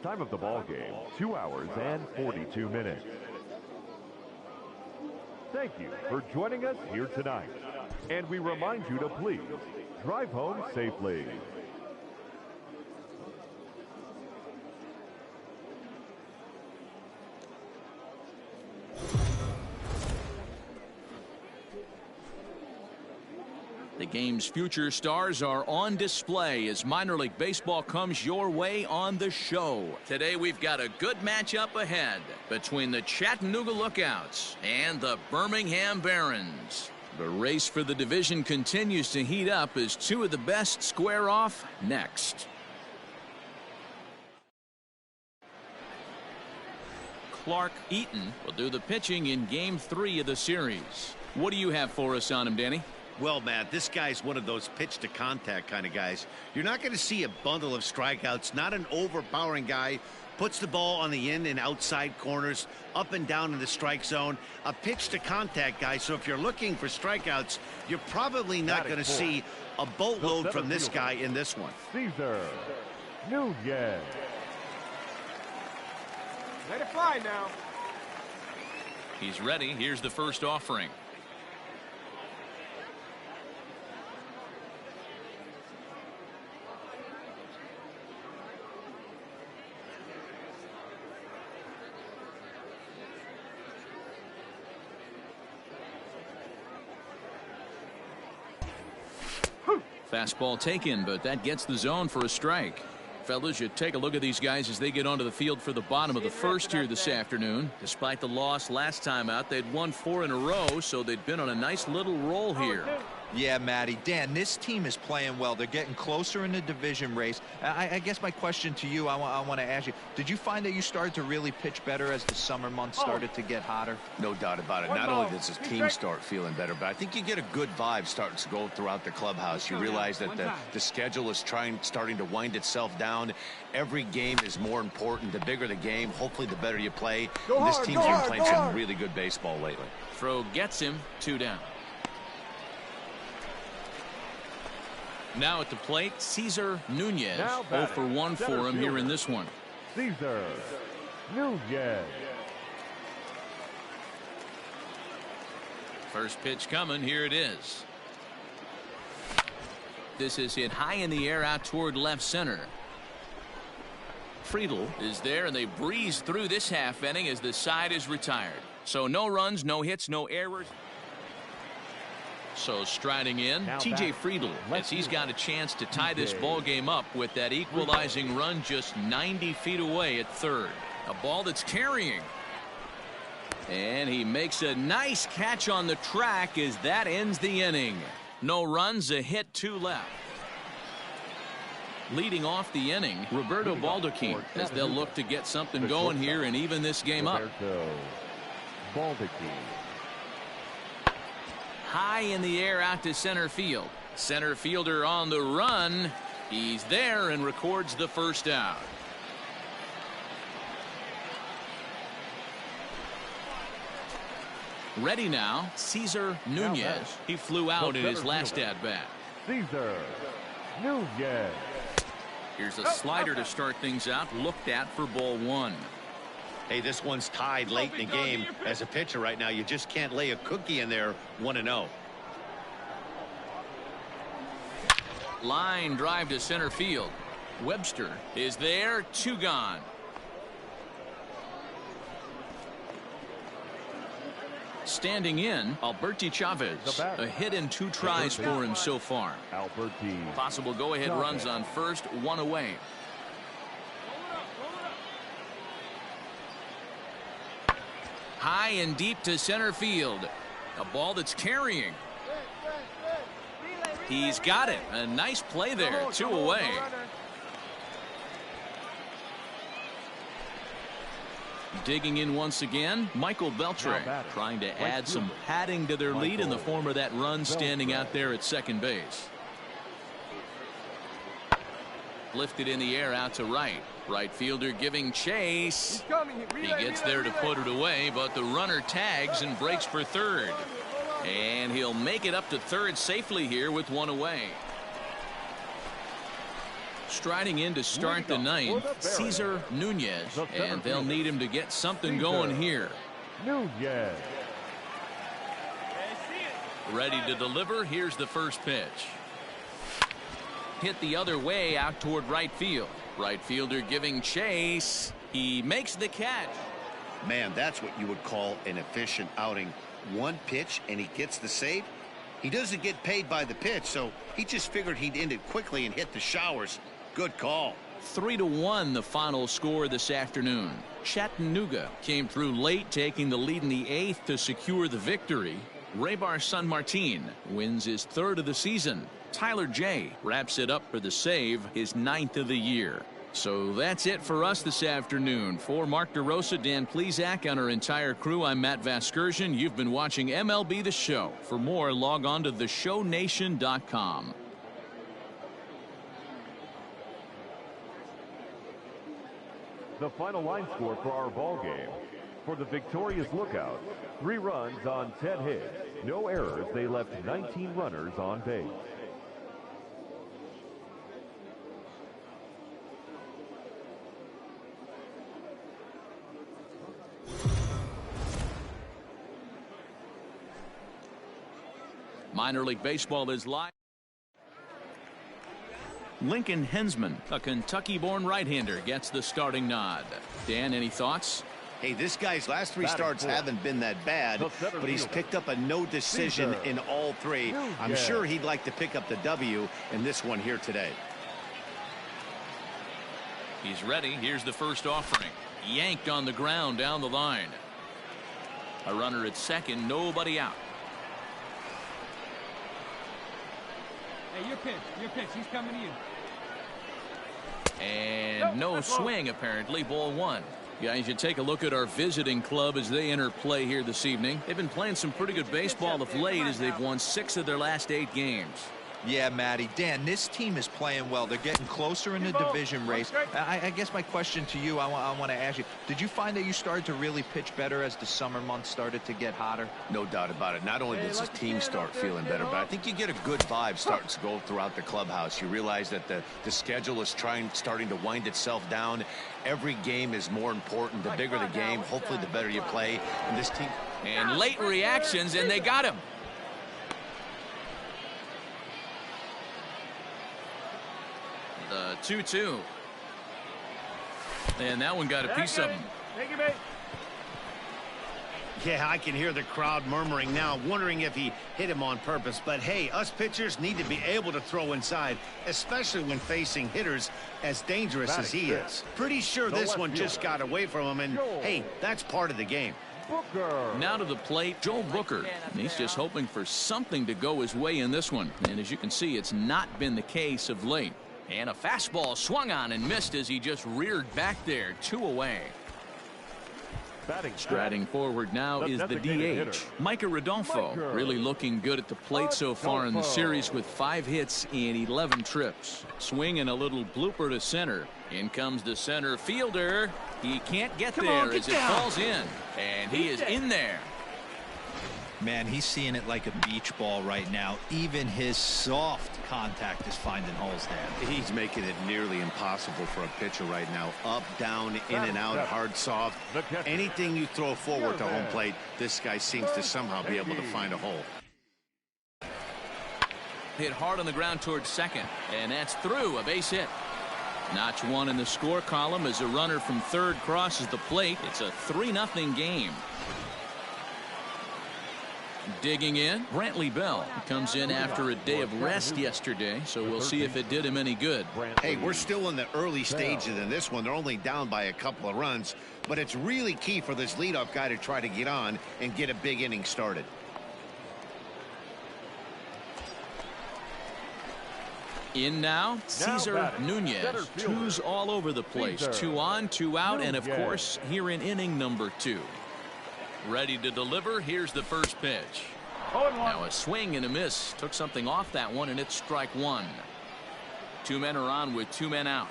Time of the ball game, 2 hours and 42 minutes. Thank you for joining us here tonight. And we remind you to please drive home safely. The game's future stars are on display as minor league baseball comes your way on the show. Today we've got a good matchup ahead between the Chattanooga Lookouts and the Birmingham Barons. The race for the division continues to heat up as 2 of the best square off next. Clark Eaton will do the pitching in Game 3 of the series. What do you have for us on him, Danny? Well, Matt, this guy's one of those pitch-to-contact kind of guys. You're not going to see a bundle of strikeouts, not an overpowering guy. Puts the ball on the in and outside corners, up and down in the strike zone. A pitch-to-contact guy, so if you're looking for strikeouts, you're probably not going to see a boatload from this guy in this one. Cesar Nunez. Let it fly now. He's ready. Here's the first offering. Fastball taken, but that gets the zone for a strike. Fellas, you take a look at these guys as they get onto the field for the bottom of the first here this afternoon. Despite the loss last time out, they'd won 4 in a row, so they'd been on a nice little roll here. Yeah, Matty. Dan, this team is playing well. They're getting closer in the division race. I guess my question to you, I want to ask you, did you find that you started to really pitch better as the summer months started to get hotter? No doubt about it. Not only does his team start feeling better, but I think you get a good vibe starting to go throughout the clubhouse. You realize that the schedule is starting to wind itself down. Every game is more important. The bigger the game, hopefully the better you play. And this team's been playing some really good baseball lately. Throw gets him, 2 down. Now at the plate, Cesar Nunez. 0 for 1 for him here in this one. Cesar Nunez. First pitch coming. Here it is. This is hit high in the air out toward left center. Friedl is there, and they breeze through this half inning as the side is retired. So no runs, no hits, no errors. So striding in, TJ Friedl, as he's got a chance to tie this ball game up with that equalizing run just 90 feet away at third. A ball that's carrying. And he makes a nice catch on the track as that ends the inning. No runs, a hit, 2 left. Leading off the inning, Roberto Baldacchini, as they'll look to get something going here and even this game up. High in the air out to center field. Center fielder on the run. He's there and records the first out. Ready now, Cesar Nunez. He flew out in his last at-bat. Cesar Nunez. Here's a slider to start things out, looked at for ball 1. Hey, this one's tied late in the game. As a pitcher right now, you just can't lay a cookie in there 1-0. Line drive to center field. Webster is there, 2 gone. Standing in, Alberti Chavez. A hit and 2 tries for him so far. Possible go-ahead runs on first, 1 away. High and deep to center field. A ball that's carrying. He's got it. A nice play there. 2 away. Digging in once again, Michael Beltre trying to add some padding to their lead in the form of that run standing out there at second base. Lifted in the air out to right. Right fielder giving chase. He gets there to put it away, but the runner tags and breaks for third. And he'll make it up to third safely here with 1 away. Striding in to start the ninth, Cesar Nunez, and they'll need him to get something going here. Nunez. Ready to deliver. Here's the first pitch. Hit the other way out toward right field. Right fielder giving chase. He makes the catch. Man, that's what you would call an efficient outing. 1 pitch and he gets the save. He doesn't get paid by the pitch, so he just figured he'd end it quickly and hit the showers. Good call. 3-1 the final score this afternoon. Chattanooga came through late, taking the lead in the 8th to secure the victory. Raybar San Martin wins his 3rd of the season. Tyler J wraps it up for the save, his 9th of the year. So that's it for us this afternoon. For Mark DeRosa, Dan Plesac, and our entire crew, I'm Matt Vasgersian. You've been watching MLB The Show. For more, log on to theshownation.com. The final line score for our ball game. For the victorious Lookout, 3 runs on 10 hits. No errors. They left 19 runners on base. Minor League Baseball is live. Lincoln Hensman, a Kentucky-born right-hander, gets the starting nod. Dan, any thoughts? Hey, this guy's last 3 starts haven't been that bad, but he's picked up a no decision in all 3. I'm sure he'd like to pick up the W in this one here today. He's ready. Here's the first offering. Yanked on the ground down the line. A runner at second, nobody out. Hey, your pitch. He's coming to you. And no swing, apparently. Ball one. Guys, you take a look at our visiting club as they enter play here this evening. They've been playing some pretty good baseball of late as they've won 6 of their last 8 games. Yeah, Matty. Dan, this team is playing well. They're getting closer in the division race. I guess my question to you, I want to ask you, did you find that you started to really pitch better as the summer months started to get hotter? No doubt about it. Not only does the team start feeling better, but I think you get a good vibe starting to go throughout the clubhouse. You realize that the schedule is starting to wind itself down. Every game is more important. The bigger the game, hopefully the better you play. And this team... And late reactions, and they got him. The 2-2. And that one got a piece of him. Yeah, I can hear the crowd murmuring now, wondering if he hit him on purpose. But hey, us pitchers need to be able to throw inside, especially when facing hitters as dangerous as he is. Pretty sure this one just got away from him, and hey, that's part of the game. Now to the plate, Joe Booker. And he's just hoping for something to go his way in this one. And as you can see, it's not been the case of late. And a fastball swung on and missed as he just reared back there. 2 away. Striding forward now is the DH, Micah Rodolfo. Really looking good at the plate so far in the series with 5 hits in 11 trips. Swing and a little blooper to center. In comes the center fielder. He can't get there as it falls in. And he is in there. Man, he's seeing it like a beach ball right now. Even his soft contact is finding holes there. He's making it nearly impossible for a pitcher right now. Up, down, in and out, hard, soft. Anything you throw forward to home plate, this guy seems to somehow be able to find a hole. Hit hard on the ground towards second, and that's through. A base hit. Notch 1 in the score column as a runner from third crosses the plate. It's a 3-0 game. Digging in, Brantley Bell comes in after a day of rest yesterday, so we'll see if it did him any good. Hey, we're still in the early stages in this one. They're only down by a couple of runs, but it's really key for this leadoff guy to try to get on and get a big inning started. In now, Cesar Nunez. 2s all over the place. 2 on, 2 out, and of course, here in inning number 2. Ready to deliver. Here's the first pitch. Now a swing and a miss. Took something off that one, and it's strike 1. 2 men are on with 2 men out.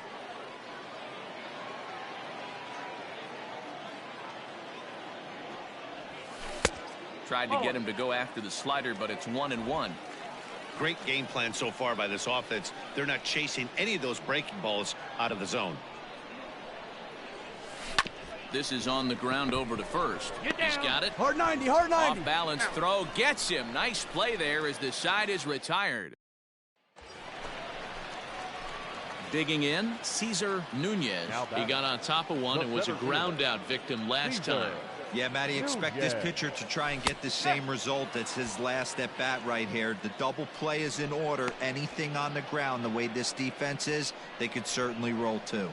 Tried to get him to go after the slider, but it's 1-1. Great game plan so far by this offense. They're not chasing any of those breaking balls out of the zone. This is on the ground over to first. He's got it. Hard 90, hard 90. Off balance throw gets him. Nice play there as the side is retired. Digging in, Cesar Nunez. He got on top of one and was a ground out victim last time. Yeah, Matty, expect this pitcher to try and get the same result. That's his last at bat right here. The double play is in order. Anything on the ground, the way this defense is, they could certainly roll too.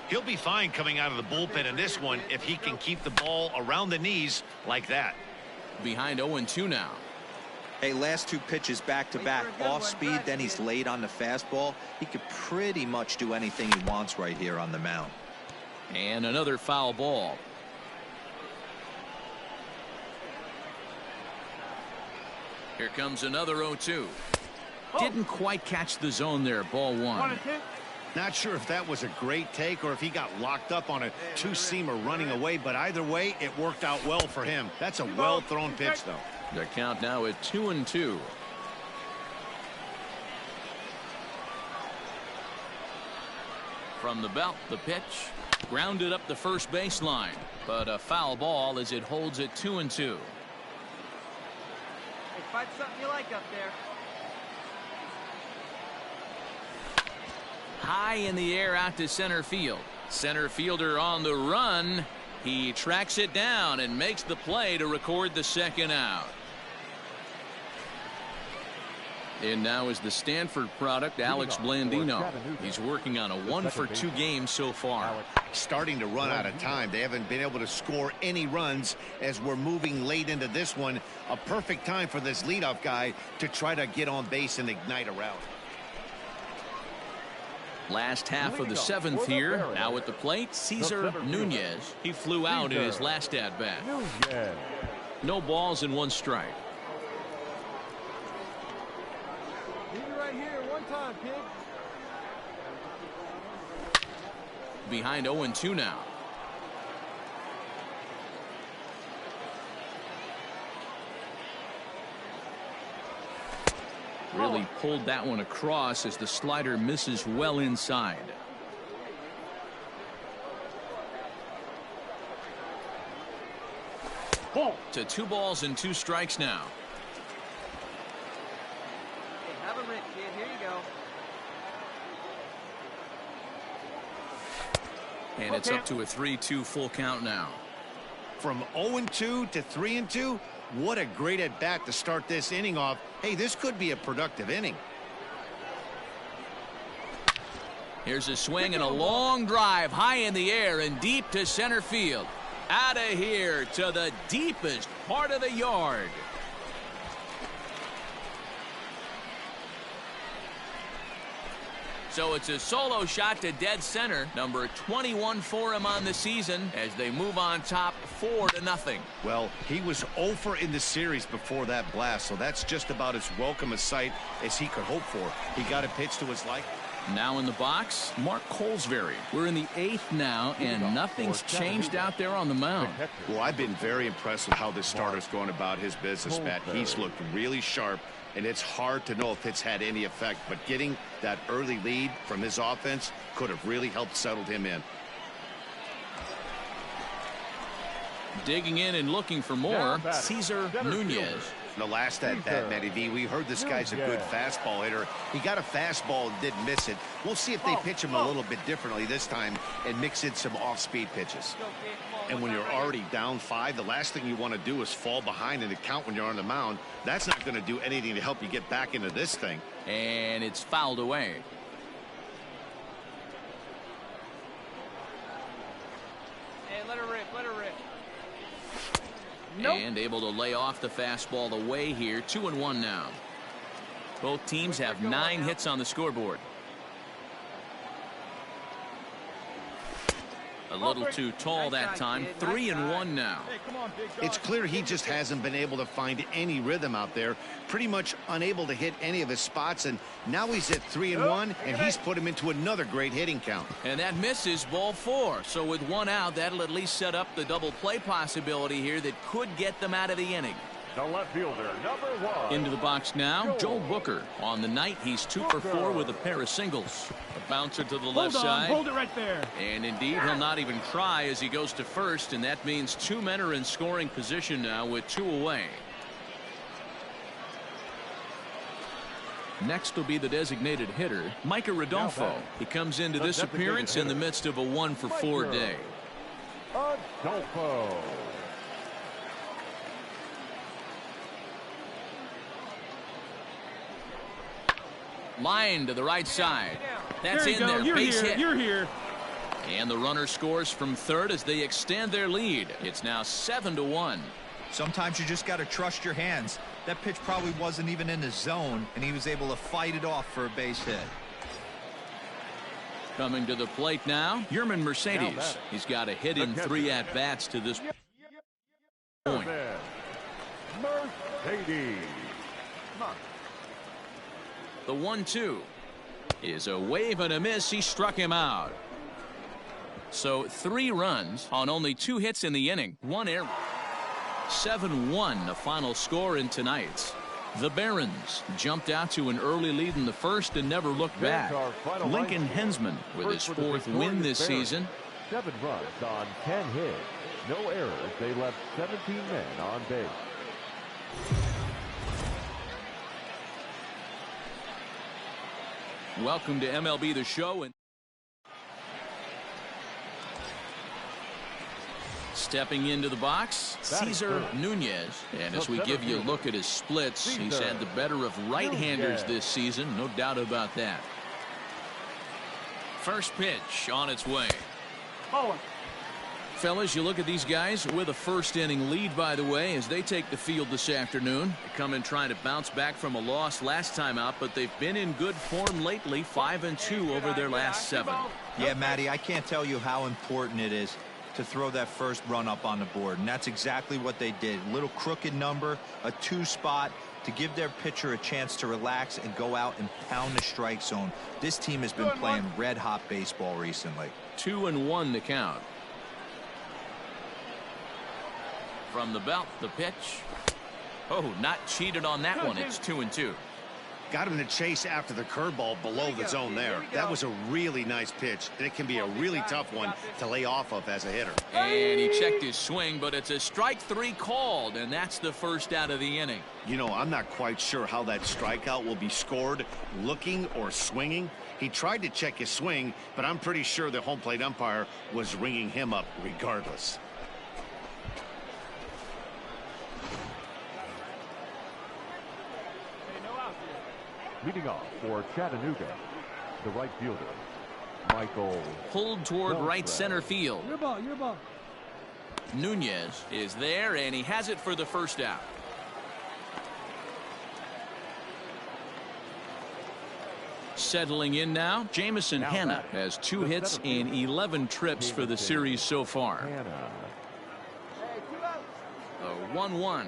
He'll be fine coming out of the bullpen in this one if he can keep the ball around the knees like that. Behind 0-2 now. Hey, last 2 pitches back-to-back off speed, then he's late on the fastball. He could pretty much do anything he wants right here on the mound. And another foul ball. Here comes another 0-2. Didn't quite catch the zone there. Ball 1. Not sure if that was a great take or if he got locked up on a 2-seamer running away, but either way, it worked out well for him. That's a well-thrown pitch, though. The count now at 2-2. From the belt, the pitch. Grounded up the first baseline, but a foul ball as it holds at 2-2. Hey, find something you like up there. High in the air out to center field. Center fielder on the run. He tracks it down and makes the play to record the second out. And now is the Stanford product, Alex Blandino. He's working on a 1-for-2 game so far. Starting to run out of time. They haven't been able to score any runs as we're moving late into this one. A perfect time for this leadoff guy to try to get on base and ignite a rout. Last half of the 7th here. Now at the plate, Cesar Nunez. He flew out in his last at-bat. No balls and 1 strike. Leave it right here one time, kid. Behind 0-2 now. Really pulled that one across as the slider misses well inside. To 2 balls and 2 strikes now. Hey, have a rip, kid. Here you go. And it's up to a 3-2 full count now. From 0-2 to 3-2, what a great at-bat to start this inning off. Hey, this could be a productive inning. Here's a swing and a long drive high in the air and deep to center field. Out of here to the deepest part of the yard. So it's a solo shot to dead center. Number 21 for him on the season as they move on top 4-0. Well, he was 0 for in the series before that blast, so that's just about as welcome a sight as he could hope for. He got a pitch to his liking. Now in the box, Mark Colesbury. We're in the 8th now, and nothing's changed out there on the mound. Well, I've been very impressed with how this starter's going about his business, Matt. He's looked really sharp, and it's hard to know if it's had any effect, but getting that early lead from his offense could have really helped settle him in. Digging in and looking for more, Cesar Nunez. The last at-bat, Matty V, we heard this guy's a good fastball hitter. He got a fastball and didn't miss it. We'll see if they pitch him a little bit differently this time and mix in some off-speed pitches. And when you're already down 5, the last thing you want to do is fall behind in the count when you're on the mound. That's not going to do anything to help you get back into this thing. And it's fouled away. Hey, let her rip, let her rip. Nope. And able to lay off the fastball away here. 2-1 now. Both teams have 9 hits on the scoreboard. A little too tall that time. 3-1 now. It's clear he just hasn't been able to find any rhythm out there. Pretty much unable to hit any of his spots, and now he's at 3-1, and he's put him into another great hitting count. And that misses ball 4. So with 1 out, that'll at least set up the double play possibility here that could get them out of the inning. The left fielder, number 1. Into the box now, Joel Booker. On the night, he's 2 for 4 with a pair of singles. A bouncer to the left side. Hold it right there. And indeed, he'll not even try as he goes to first, and that means 2 men are in scoring position now with 2 away. Next will be the designated hitter, Micah Rodolfo. He comes into this appearance in the midst of a 1 for 4 day. Rodolfo. Line to the right side. That's in there. Base hit. You're here. And the runner scores from third as they extend their lead. It's now 7-1. Sometimes you just got to trust your hands. That pitch probably wasn't even in the zone, and he was able to fight it off for a base hit. Coming to the plate now, Yerman Mercedes. He's got a hit in 3 at-bats to this point. Mercedes. The 1-2 is a wave and a miss. He struck him out. So 3 runs on only 2 hits in the inning. 1 error. 7-1 the final score in tonight's. The Barons jumped out to an early lead in the first and never looked back. Lincoln Hensman with his 4th win this season. 7 runs on 10 hits. No errors. They left 17 men on base. Welcome to MLB The Show. And Stepping into the box, Cesar Nunez. And as we give you a look at his splits, he's had the better of right-handers this season, no doubt about that. First pitch on its way. Fellas, you look at these guys with a first-inning lead, by the way, as they take the field this afternoon. They come in trying to bounce back from a loss last time out, but they've been in good form lately, 5-2 over their last 7. Yeah, Matty, I can't tell you how important it is to throw that first run up on the board, and that's exactly what they did. A little crooked number, a 2 spot, to give their pitcher a chance to relax and go out and pound the strike zone. This team has been playing red-hot baseball recently. 2-1 to count. From the belt, the pitch. Oh, not cheated on that one. It's 2-2. Got him to chase after the curveball below the zone there. That was a really nice pitch, and it can be a really tough one to lay off of as a hitter. And he checked his swing, but it's a strike 3 called, and that's the first out of the inning. You know, I'm not quite sure how that strikeout will be scored, looking or swinging. He tried to check his swing, but I'm pretty sure the home plate umpire was ringing him up regardless. Leading off for Chattanooga, the right fielder, Michael. Pulled toward right center field. Your ball, your ball. Nunez is there, and he has it for the first out. Settling in now, Jamison Hanna has 2 hits in 11 trips for the series so far. A 1-1.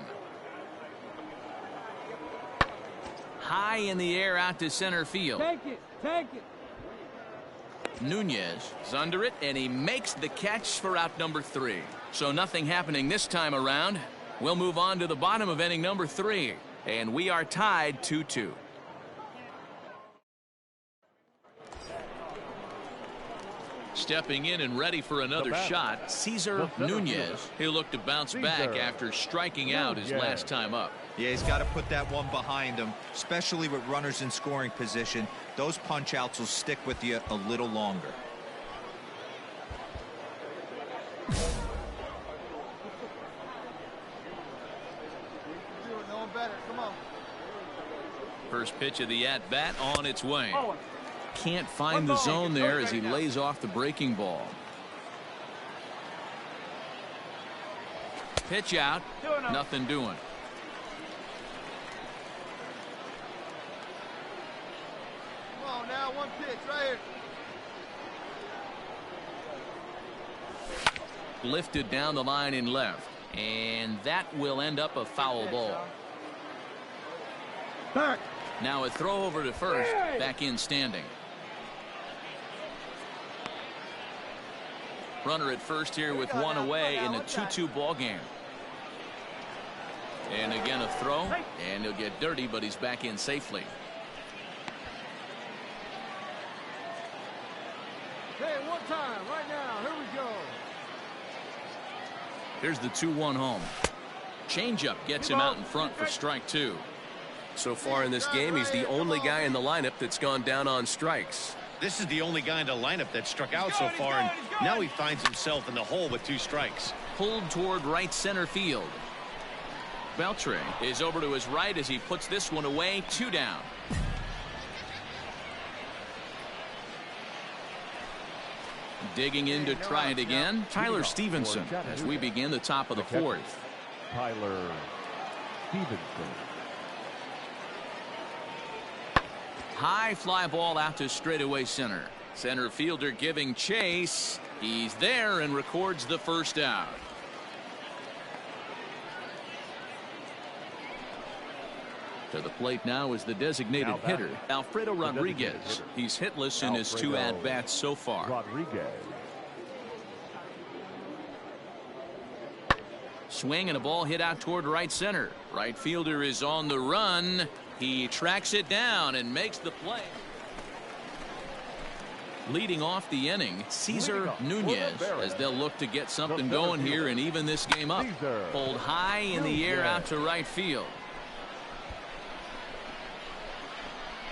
High in the air out to center field. Take it, take it. Nunez is under it, and he makes the catch for out number 3. So nothing happening this time around. We'll move on to the bottom of inning number 3, and we are tied 2-2. Stepping in and ready for another shot, Cesar Nunez. He'll look to bounce back after striking out his last time up. Yeah, he's got to put that one behind him, especially with runners in scoring position. Those punch-outs will stick with you a little longer. First pitch of the at-bat on its way. Can't find the zone there as he lays off the breaking ball. Pitch out, nothing doing. Come on now, one pitch right here. Lifted down the line in left, and that will end up a foul ball. Back. Now a throw over to first, back in standing. Runner at first here with 1 away in a 2-2 ball game. And again a throw, and he'll get dirty, but he's back in safely. Hey, one time, right now, here we go. Here's the 2-1 home. Changeup gets him out in front for strike 2. So far in this game, he's the only guy in the lineup that's gone down on strikes. This is the only guy in the lineup that struck out so far, and now he finds himself in the hole with 2 strikes. Pulled toward right center field. Beltre is over to his right as he puts this one away. 2 down. Digging in to try it again, Tyler Stevenson, as we begin the top of the 4th. Tyler Stevenson. High fly ball out to straightaway center. Center fielder giving chase. He's there and records the first out. To the plate now is the designated hitter, Alfredo Rodriguez. He's hitless in his 2 at-bats so far. Rodriguez. Swing and a ball hit out toward right center. Right fielder is on the run. He tracks it down and makes the play. Leading off the inning, Cesar Nunez, as they'll look to get something going here and even this game up. Pulled high in the air out to right field.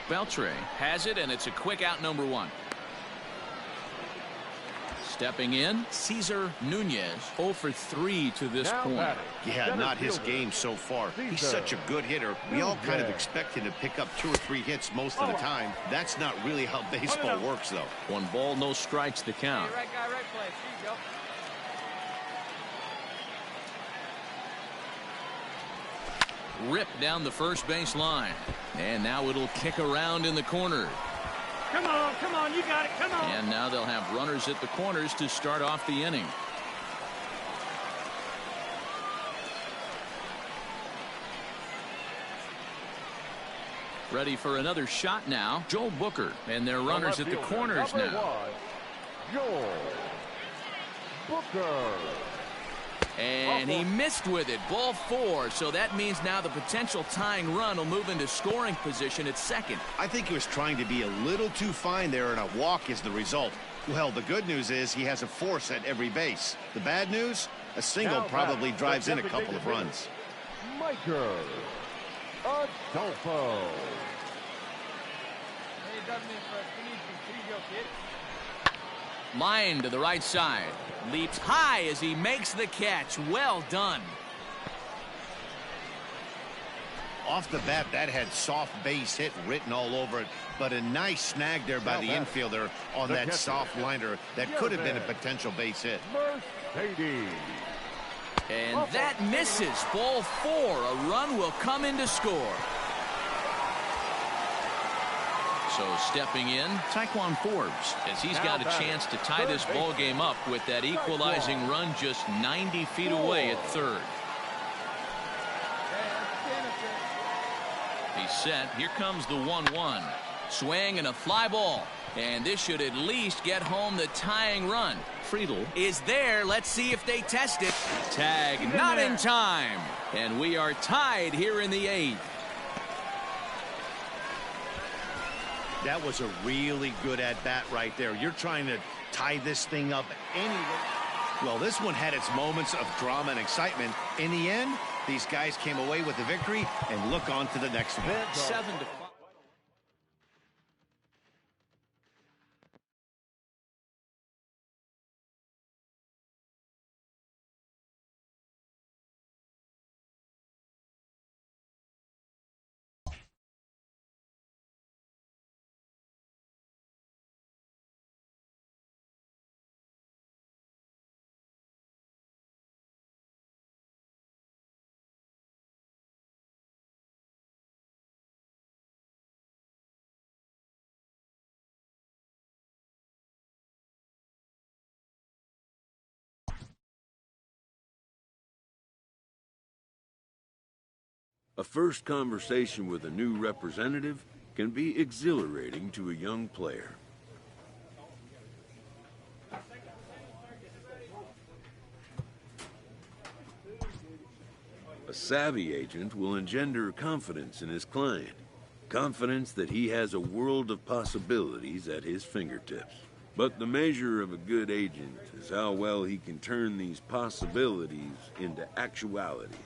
Beltre has it, and it's a quick out number 1. Stepping in, Cesar Nunez, 0 for 3 to this point. Yeah, not his game so far. He's such a good hitter. We all kind of expect him to pick up 2 or 3 hits most of the time. That's not really how baseball works, though. 1 ball, no strikes to count. Right guy, right place. Here you go. Rip down the first base line. And now it'll kick around in the corner. Come on, you got it, come on. And now they'll have runners at the corners to start off the inning. Ready for another shot now, Joel Booker. And their runners at the corners now. Joel Booker. And he missed with it. Ball 4. So that means now the potential tying run will move into scoring position at second. I think he was trying to be a little too fine there, and a walk is the result. Well, the good news is he has a force at every base. The bad news, a single probably drives in a couple of runs. Micah Rodolfo. Hey, Doug, we need you. Here you go, kid. Line to the right side. Leaps high as he makes the catch. Well done. Off the bat, that had soft base hit written all over it, but a nice snag there by the infielder on that soft liner that could have been a potential base hit. And that misses. Ball 4. A run will come in to score. So stepping in, Taekwon Forbes, as he's got a chance to tie this ball game up with that equalizing run just 90 feet away at third. He's set. Here comes the 1-1. Swing and a fly ball. And this should at least get home the tying run. Friedel is there. Let's see if they test it. Tag not in time. And we are tied here in the 8th. That was a really good at-bat right there. You're trying to tie this thing up anyway. Well, this one had its moments of drama and excitement. In the end, these guys came away with the victory and look on to the next one. 7-5. A first conversation with a new representative can be exhilarating to a young player. A savvy agent will engender confidence in his client, confidence that he has a world of possibilities at his fingertips. But the measure of a good agent is how well he can turn these possibilities into actualities.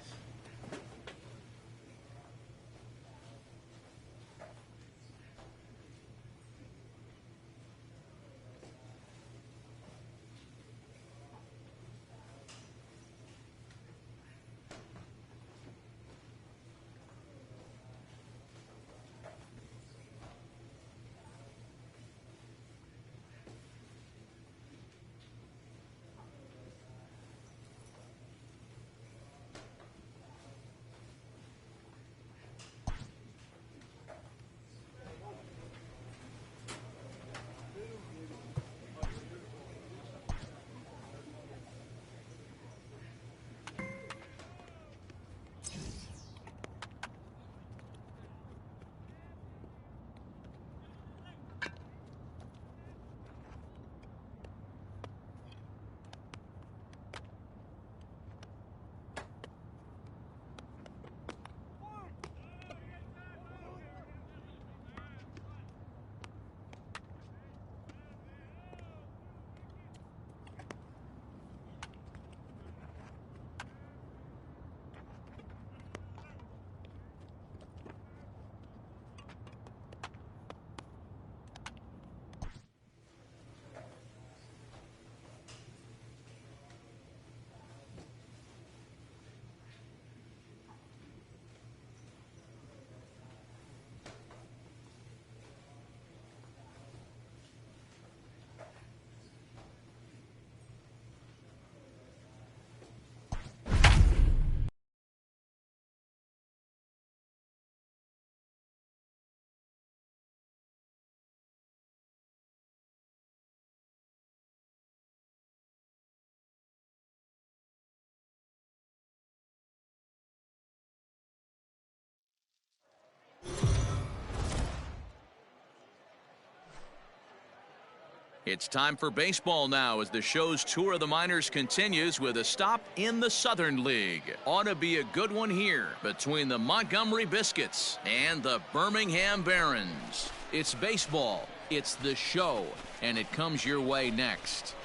It's time for baseball now as the show's tour of the minors continues with a stop in the Southern League. Ought to be a good one here between the Montgomery Biscuits and the Birmingham Barons. It's baseball, it's the show, and it comes your way next.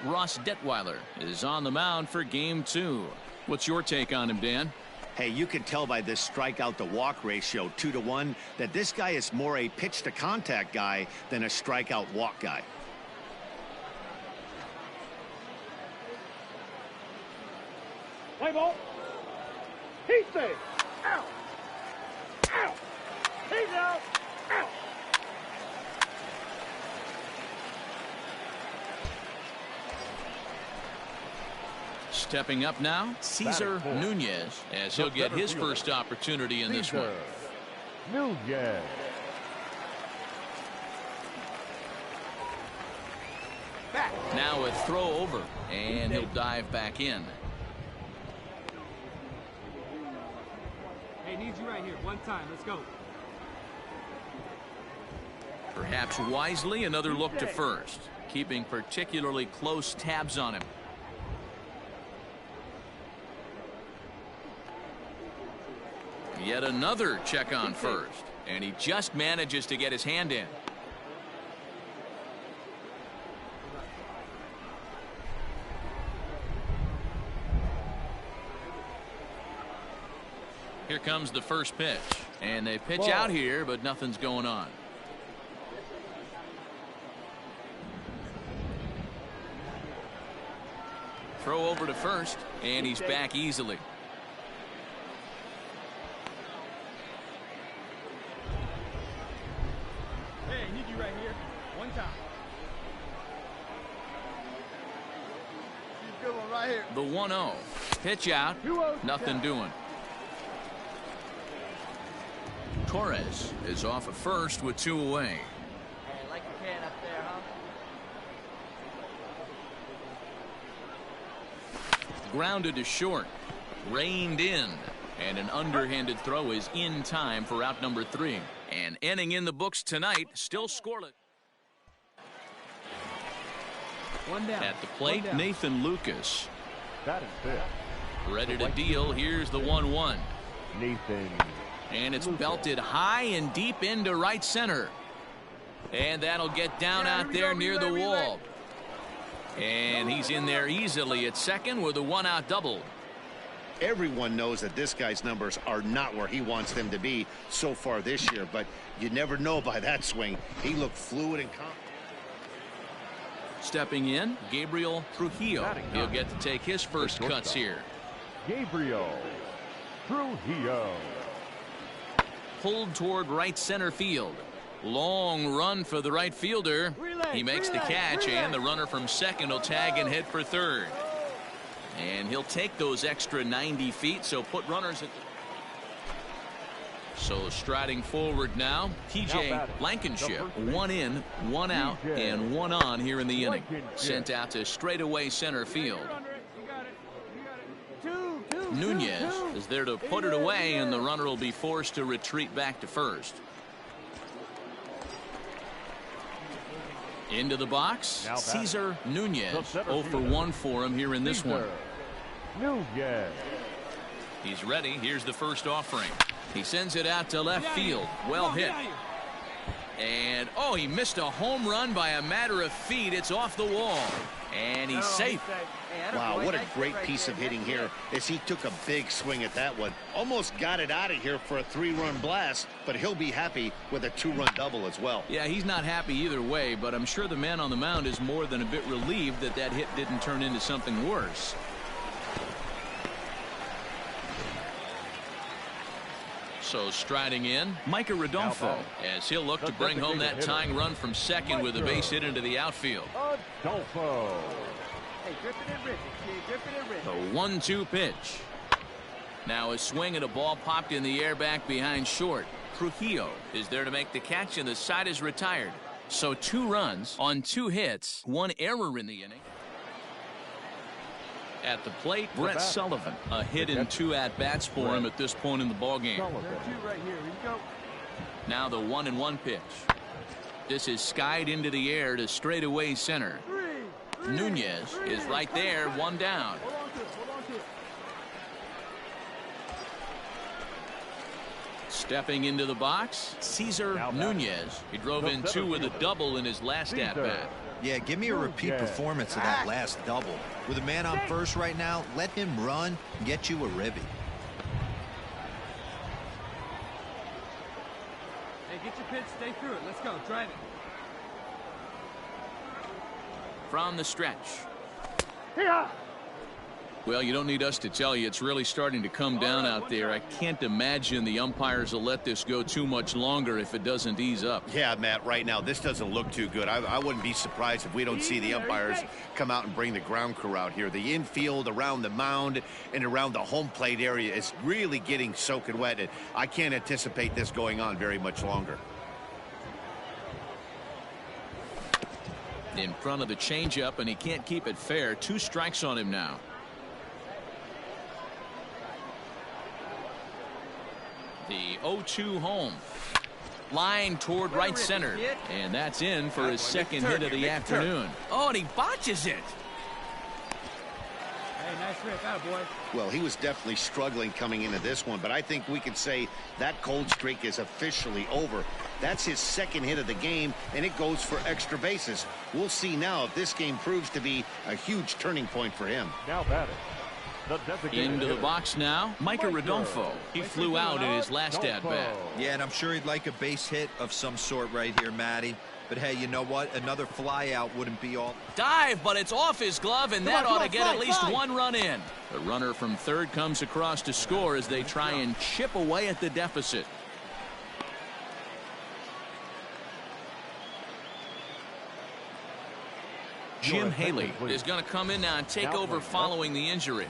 Ross Detweiler is on the mound for game 2. What's your take on him, Dan? Hey, you can tell by this strikeout to walk ratio 2-to-1 that this guy is more a pitch to contact guy than a strikeout walk guy. Play ball. He's safe. Out. Out. He's out. Out. Stepping up now, Cesar Nunez, as he'll get his first opportunity in this one. Nunez. Now a throw over, and he'll dive back in. Hey, need you right here. One time. Let's go. Perhaps wisely, another look to first, keeping particularly close tabs on him. Yet another check on first, and he just manages to get his hand in. Here comes the first pitch, and they pitch out here, but nothing's going on. Throw over to first, and he's back easily. The 1-0. Pitch out. Nothing doing. Torres is off at first with 2 away. Hey, like your can up there, huh? Grounded to short. Reined in. And an underhanded throw is in time for out number 3. An inning in the books tonight. Still scoreless. One down. At the plate, Nathan Lucas. That is fifth. Ready to deal. Here's the 1-1. Nathan. And it's belted high and deep into right center. And that'll get down out there near the wall. And he's in there easily at second with a 1-out double. Everyone knows that this guy's numbers are not where he wants them to be so far this year, but you never know by that swing. He looked fluid and confident. Stepping in, Gabriel Trujillo. He'll get to take his first cuts here. Gabriel Trujillo. Pulled toward right center field. Long run for the right fielder. He makes the catch, and the runner from second will tag and head for third. And he'll take those extra 90 feet, so put runners at the... So striding forward now, TJ Blankenship. 1 in, 1 out, and 1 on here in the inning. Sent out to straightaway center field. Nunez is there to put it away, and the runner will be forced to retreat back to first. Into the box, Cesar Nunez. 0 for 1 for him here in this one. Nunez. He's ready. Here's the first offering. He sends it out to left field. Well hit. And, oh, he missed a home run by a matter of feet. It's off the wall. And he's safe. Wow, what a great piece of hitting here as he took a big swing at that one. Almost got it out of here for a 3-run blast, but he'll be happy with a 2-run double as well. Yeah, he's not happy either way, but I'm sure the man on the mound is more than a bit relieved that that hit didn't turn into something worse. So striding in, Micah Rodolfo, as he'll look to bring home that tying run from second with a base hit into the outfield. Rodolfo. Hey, dripping and ripping, kid, dripping and ripping. A 1-2 pitch. Now a swing and a ball popped in the air back behind short. Trujillo is there to make the catch, and the side is retired. So 2 runs on 2 hits, 1 error in the inning. At the plate, Brett Sullivan. A hit in 2 at-bats for him at this point in the ballgame. Now the 1-1 pitch. This is skied into the air to straightaway center. Nunez is right there, 1 down. Stepping into the box, Cesar Nunez. He drove in 2 with a double in his last at-bat. Yeah, give me a repeat performance of that last double. With a man on first right now, let him run and get you a ribby. Hey, get your pitch, stay through it. Let's go, drive it. From the stretch. Yeah. Well, you don't need us to tell you it's really starting to come down out there. I can't imagine the umpires will let this go too much longer if it doesn't ease up. Yeah, Matt, right now this doesn't look too good. I wouldn't be surprised if we don't see the umpires come out and bring the ground crew out here. The infield around the mound and around the home plate area is really getting soaking wet, and I can't anticipate this going on very much longer. In front of the changeup, and he can't keep it fair. 2 strikes on him now. The 0-2 home. Line toward right center. And that's in for his second hit of the afternoon. Oh, and he botches it. Hey, nice rip out, boy. Well, he was definitely struggling coming into this one, but I think we could say that cold streak is officially over. That's his second hit of the game, and it goes for extra bases. We'll see now if this game proves to be a huge turning point for him. Now batting. Into the box now, Micah Rodolfo. He flew out in his last at-bat. Yeah, and I'm sure he'd like a base hit of some sort right here, Matty. But hey, you know what? Another fly out wouldn't be all. Dive, but it's off his glove, and that ought to get at least 1 run in. The runner from third comes across to score as they try and chip away at the deficit. Jim Haley is going to come in now and take over following the injury.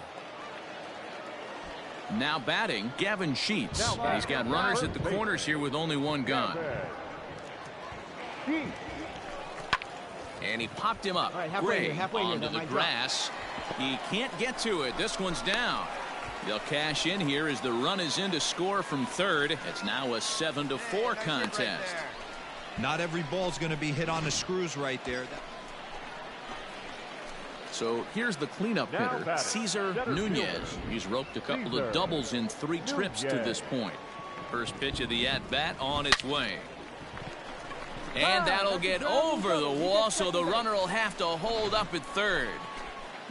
Now batting, Gavin Sheets. And he's got runners at the corners here with only 1 gone. And he popped him up. Gray onto the grass. He can't get to it. This one's down. They'll cash in here as the run is in to score from third. It's now a 7-4 contest. Not every ball's going to be hit on the screws right there. So here's the cleanup hitter, Cesar Nunez. He's roped a couple of doubles in 3 trips to this point. First pitch of the at-bat on its way. And that'll get over the wall, so the runner will have to hold up at third.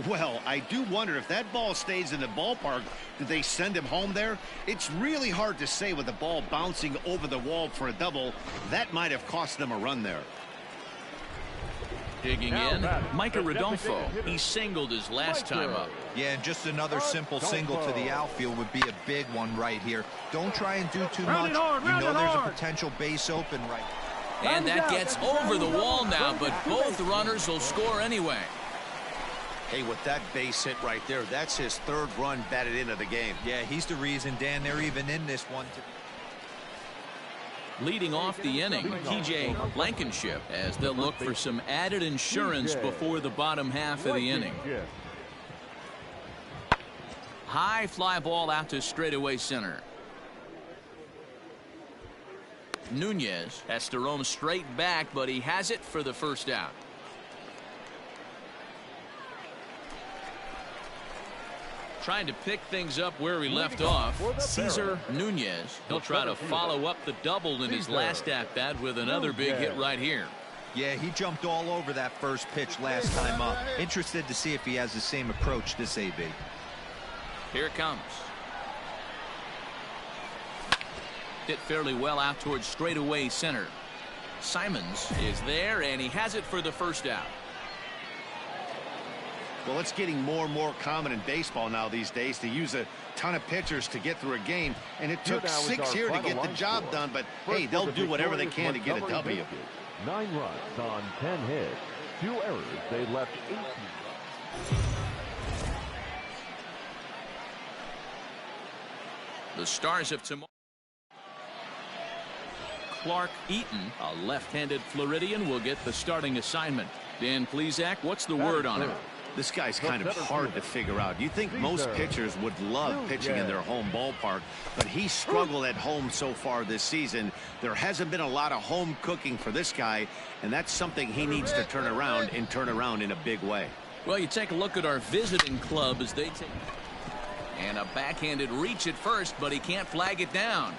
Well, I do wonder if that ball stays in the ballpark, did they send him home there? It's really hard to say with the ball bouncing over the wall for a double. That might have cost them a run there. Digging in, Micah Rodolfo. He singled his last time up. Yeah, and just another simple single to the outfield would be a big one right here. Don't try and do too much. You know there's a potential base open right. And that gets over the wall now, but both runners will score anyway. Hey, with that base hit right there, that's his 3rd run batted into the game. Yeah, he's the reason, Dan, they're even in this one. Leading off the inning, TJ Blankenship, as they'll look for some added insurance before the bottom half of the inning. High fly ball out to straightaway center. Nunez has to roam straight back, but he has it for the first out. Trying to pick things up where he left off, Cesar Nunez. He'll try to follow up the double in his last at-bat with another big hit right here. Yeah, he jumped all over that first pitch last time up. Interested to see if he has the same approach this AB. Here it comes. Hit fairly well out towards straightaway center. Simons is there, and he has it for the first out. Well, it's getting more and more common in baseball now these days to use a ton of pitchers to get through a game, and it took 6 here to get the job done, but hey, they'll do whatever they can to get a W. 9 runs on 10 hits, 2 errors. They left 18. The stars of tomorrow. Clark Eaton, a left-handed Floridian, will get the starting assignment. Dan Plesac, what's the word on him? This guy's kind of hard to figure out. You think most pitchers would love pitching in their home ballpark, but he struggled at home so far this season. There hasn't been a lot of home cooking for this guy, and that's something he needs to turn around and turn around in a big way. Well, you take a look at our visiting club as they take. And a backhanded reach at first, but he can't flag it down.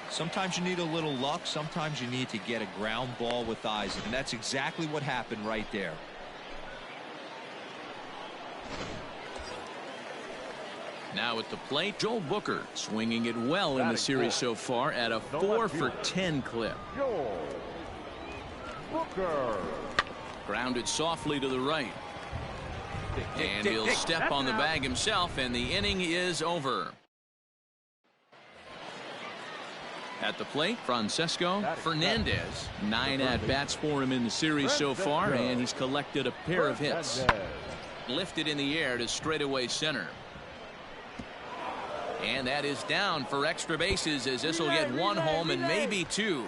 Sometimes you need a little luck. Sometimes you need to get a ground ball with eyes, and that's exactly what happened right there. Now at the plate, Joel Booker swinging it well in the series so far at a 4-for-10 clip. Joel Booker. Grounded softly to the right. And he'll step on the bag himself, and the inning is over. At the plate, Francesco Fernandez. 9 at-bats for him in the series so far, and he's collected a pair of hits. Lifted in the air to straightaway center. And that is down for extra bases, as this will get 1 home and maybe 2.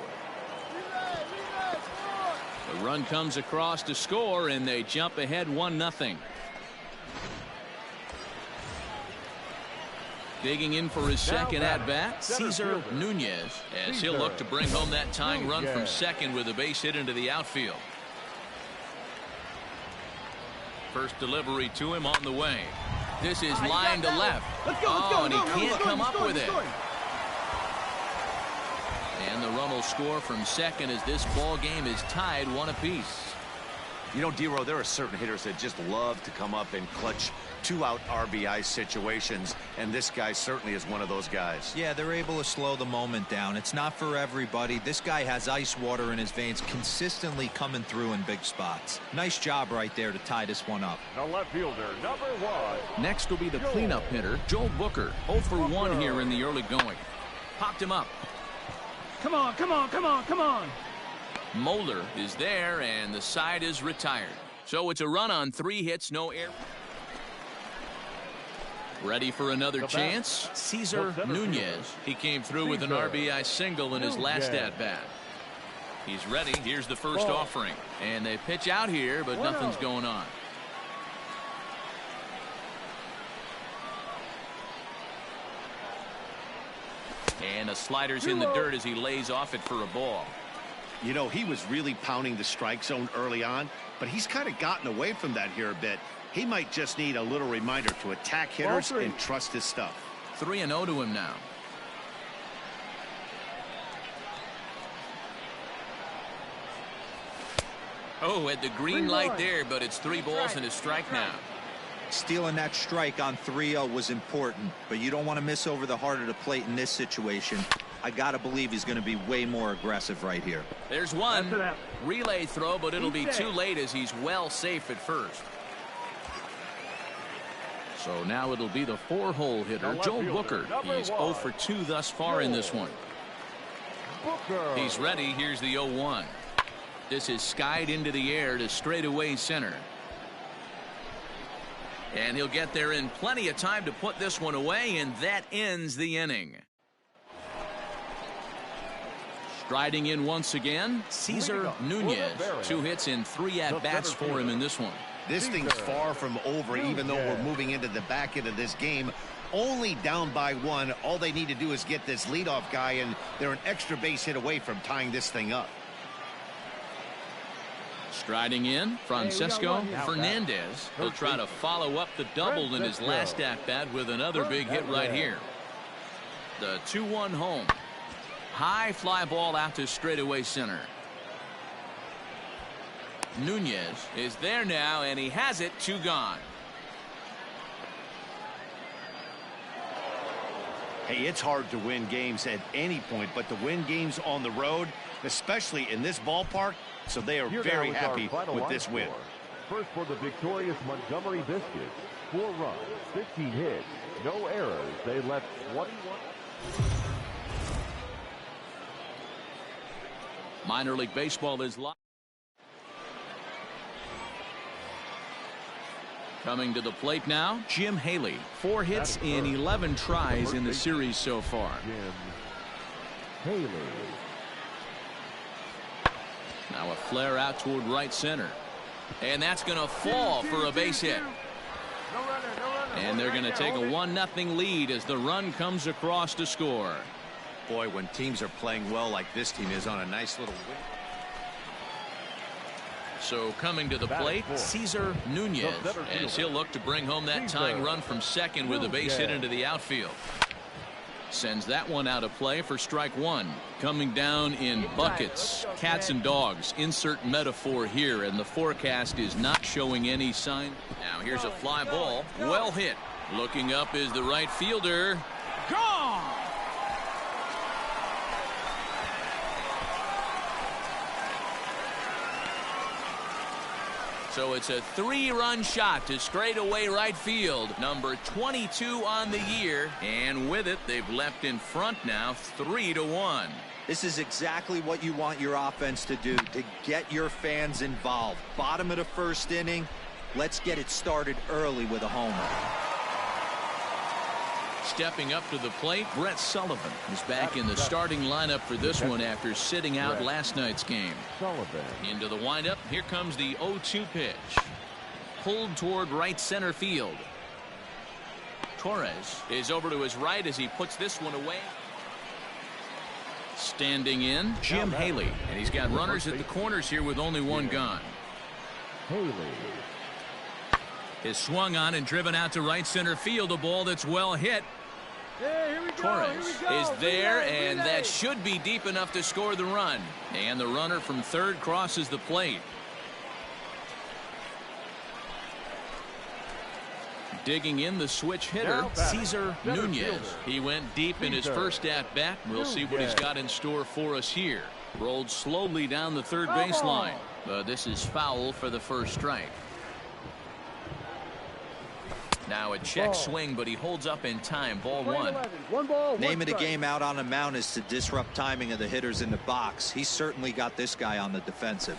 The run comes across to score, and they jump ahead 1-0. Digging in for his second at-bat, Cesar Nunez, as he'll look to bring home that tying run from second with a base hit into the outfield. First delivery to him on the way. This is line to left. And he can't come up with it. And the run will score from second as this ball game is tied 1 apiece. You know, D-Row, there are certain hitters that just love to come up and clutch 2-out RBI situations, and this guy certainly is one of those guys. Yeah, they're able to slow the moment down. It's not for everybody. This guy has ice water in his veins, consistently coming through in big spots. Nice job right there to tie this one up. The left fielder, number 1. Next will be the cleanup hitter, Joel Booker. 0 for 1 here in the early going. Popped him up. Come on, come on, come on, come on. Muller is there, and the side is retired. So it's a run on 3 hits, no error. Ready for another chance? Cesar Nunez. He came through with an RBI single in his last at-bat. He's ready. Here's the first offering. And they pitch out here, but nothing's going on. And a slider's in the dirt as he lays off it for a ball. You know, he was really pounding the strike zone early on, but he's kind of gotten away from that here a bit. He might just need a little reminder to attack hitters and trust his stuff. 3-0 to him now. Oh, at the green light there, but it's 3 balls and a strike now. Stealing that strike on 3-0 was important, but you don't want to miss over the heart of the plate in this situation. I gotta believe he's going to be way more aggressive right here. There's one relay throw, but it'll be too late as he's well safe at first. So now it'll be the 4-hole hitter, Joel Booker. He's 0 for 2 thus far in this one. He's ready. Here's the 0-1. This is skied into the air to straightaway center. And he'll get there in plenty of time to put this one away, and that ends the inning. Striding in once again, Cesar Nunez. 2 hits and 3 at-bats for him in this one. This thing's far from over, even though we're moving into the back end of this game. Only down by 1. All they need to do is get this leadoff guy, and they're an extra base hit away from tying this thing up. Striding in, Francesco Fernandez. He'll try to follow up the double in his last at-bat with another big hit right here. The 2-1 home. High fly ball out to straightaway center. Nunez is there now, and he has it. 2 gone. Hey, it's hard to win games at any point, but to win games on the road, especially in this ballpark, so they are very happy with this win. First for the victorious Montgomery Biscuits. 4 runs, 15 hits, no errors. They left 21. Minor League Baseball is live. Coming to the plate now, Jim Haley. 4 hits in 11 tries in the series so far. Jim Haley. Now a flare out toward right center. And that's going to fall for a base hit. And they're going to take a 1-0 lead as the run comes across to score. Boy, when teams are playing well like this team is on a nice little win. So coming to the plate, Cesar Nunez, as he'll look to bring home that tying run from second with a base hit into the outfield. Sends that one out of play for strike one. Coming down in buckets, cats and dogs. Insert metaphor here, and the forecast is not showing any sign. Now here's a fly ball. Well hit. Looking up is the right fielder. Gone! So it's a 3-run shot to straightaway right field. Number 22 on the year. And with it, they've left in front now 3-1. This is exactly what you want your offense to do, to get your fans involved. Bottom of the first inning. Let's get it started early with a homer. Stepping up to the plate, Brett Sullivan is back in the starting lineup for this one after sitting out last night's game. Into the windup. Here comes the 0-2 pitch. Pulled toward right center field. Torres is over to his right as he puts this one away. Standing in, Jim Haley. And he's got runners at the corners here with only one gone. Haley is swung on and driven out to right center field. A ball that's well hit. Hey, here we go. Torres is there, and that should be deep enough to score the run. And the runner from third crosses the plate. Digging in the switch hitter, Cesar Nunez. He went deep in his first at-bat. We'll see what he's got in store for us here. Rolled slowly down the third baseline. But this is foul for the first strike. Now a check swing, but he holds up in time. Ball one. Name of the game out on the mound is to disrupt timing of the hitters in the box. He's certainly got this guy on the defensive.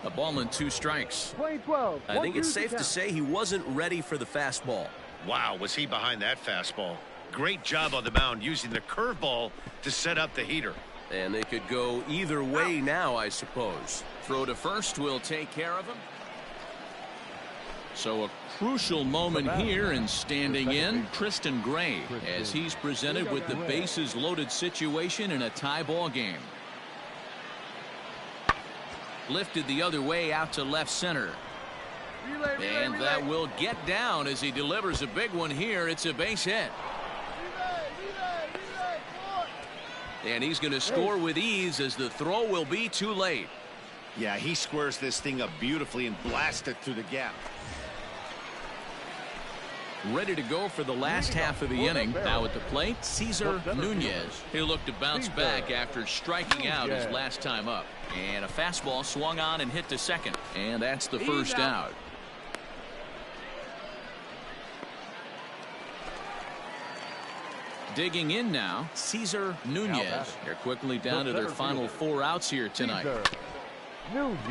A ball and 2 strikes. I think it's safe to say he wasn't ready for the fastball. Wow, was he behind that fastball? Great job on the mound using the curveball to set up the heater. And they could go either way now, I suppose. Throw to first will take care of him. So a crucial moment here, and standing in, Tristan Gray, as he's presented with the bases loaded situation in a tie ball game. Lifted the other way out to left center. And that will get down as he delivers a big one here. It's a base hit. And he's going to score with ease as the throw will be too late. Yeah, he squares this thing up beautifully and blasts it through the gap. Ready to go for the last half of the inning. Now at the plate, Cesar Nunez. He'll look to bounce back after striking out his last time up. And a fastball swung on and hit to second. And that's the first out. Digging in now, Cesar Nunez. They're quickly down to their final 4 outs here tonight.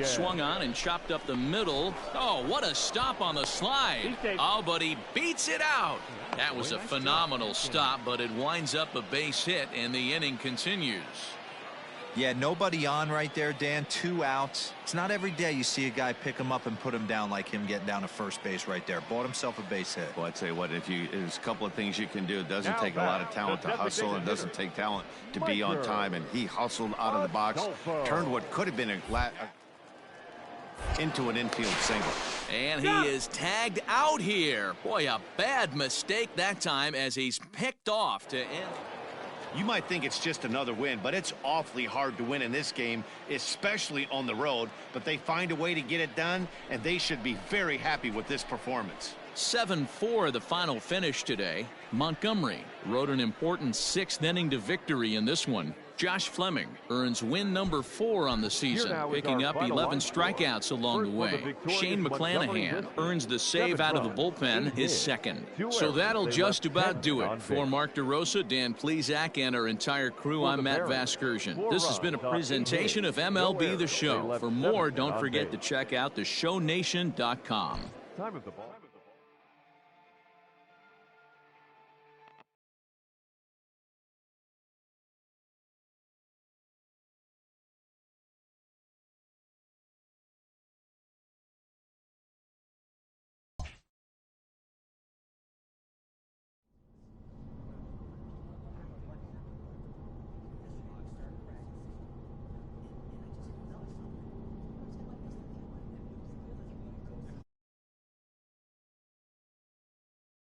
Swung on and chopped up the middle. Oh, what a stop on the slide. Oh, but he beats it out. That was a phenomenal stop, but it winds up a base hit, and the inning continues. Yeah, nobody on right there, Dan. 2 outs. It's not every day you see a guy pick him up and put him down like him getting down to first base right there. Bought himself a base hit. Well, I'd say what, there's a couple of things you can do. It doesn't take a lot of talent to hustle, and it doesn't take talent to be on time. And he hustled out of the box, turned what could have been into an infield single. And he is tagged out here. Boy, a bad mistake that time as he's picked off to end. You might think it's just another win, but it's awfully hard to win in this game, especially on the road. But they find a way to get it done, and they should be very happy with this performance. 7-4 the final finish today. Montgomery rode an important 6th inning to victory in this one. Josh Fleming earns win number 4 on the season, picking up 11 strikeouts along the way. Shane McClanahan earns the save out of the bullpen, his 2nd. So that'll just about do it. For Mark DeRosa, Dan Plesac, and our entire crew, I'm Matt Vasgersian. This has been a presentation of MLB The Show. For more, don't forget to check out theshownation.com. Time of the ball.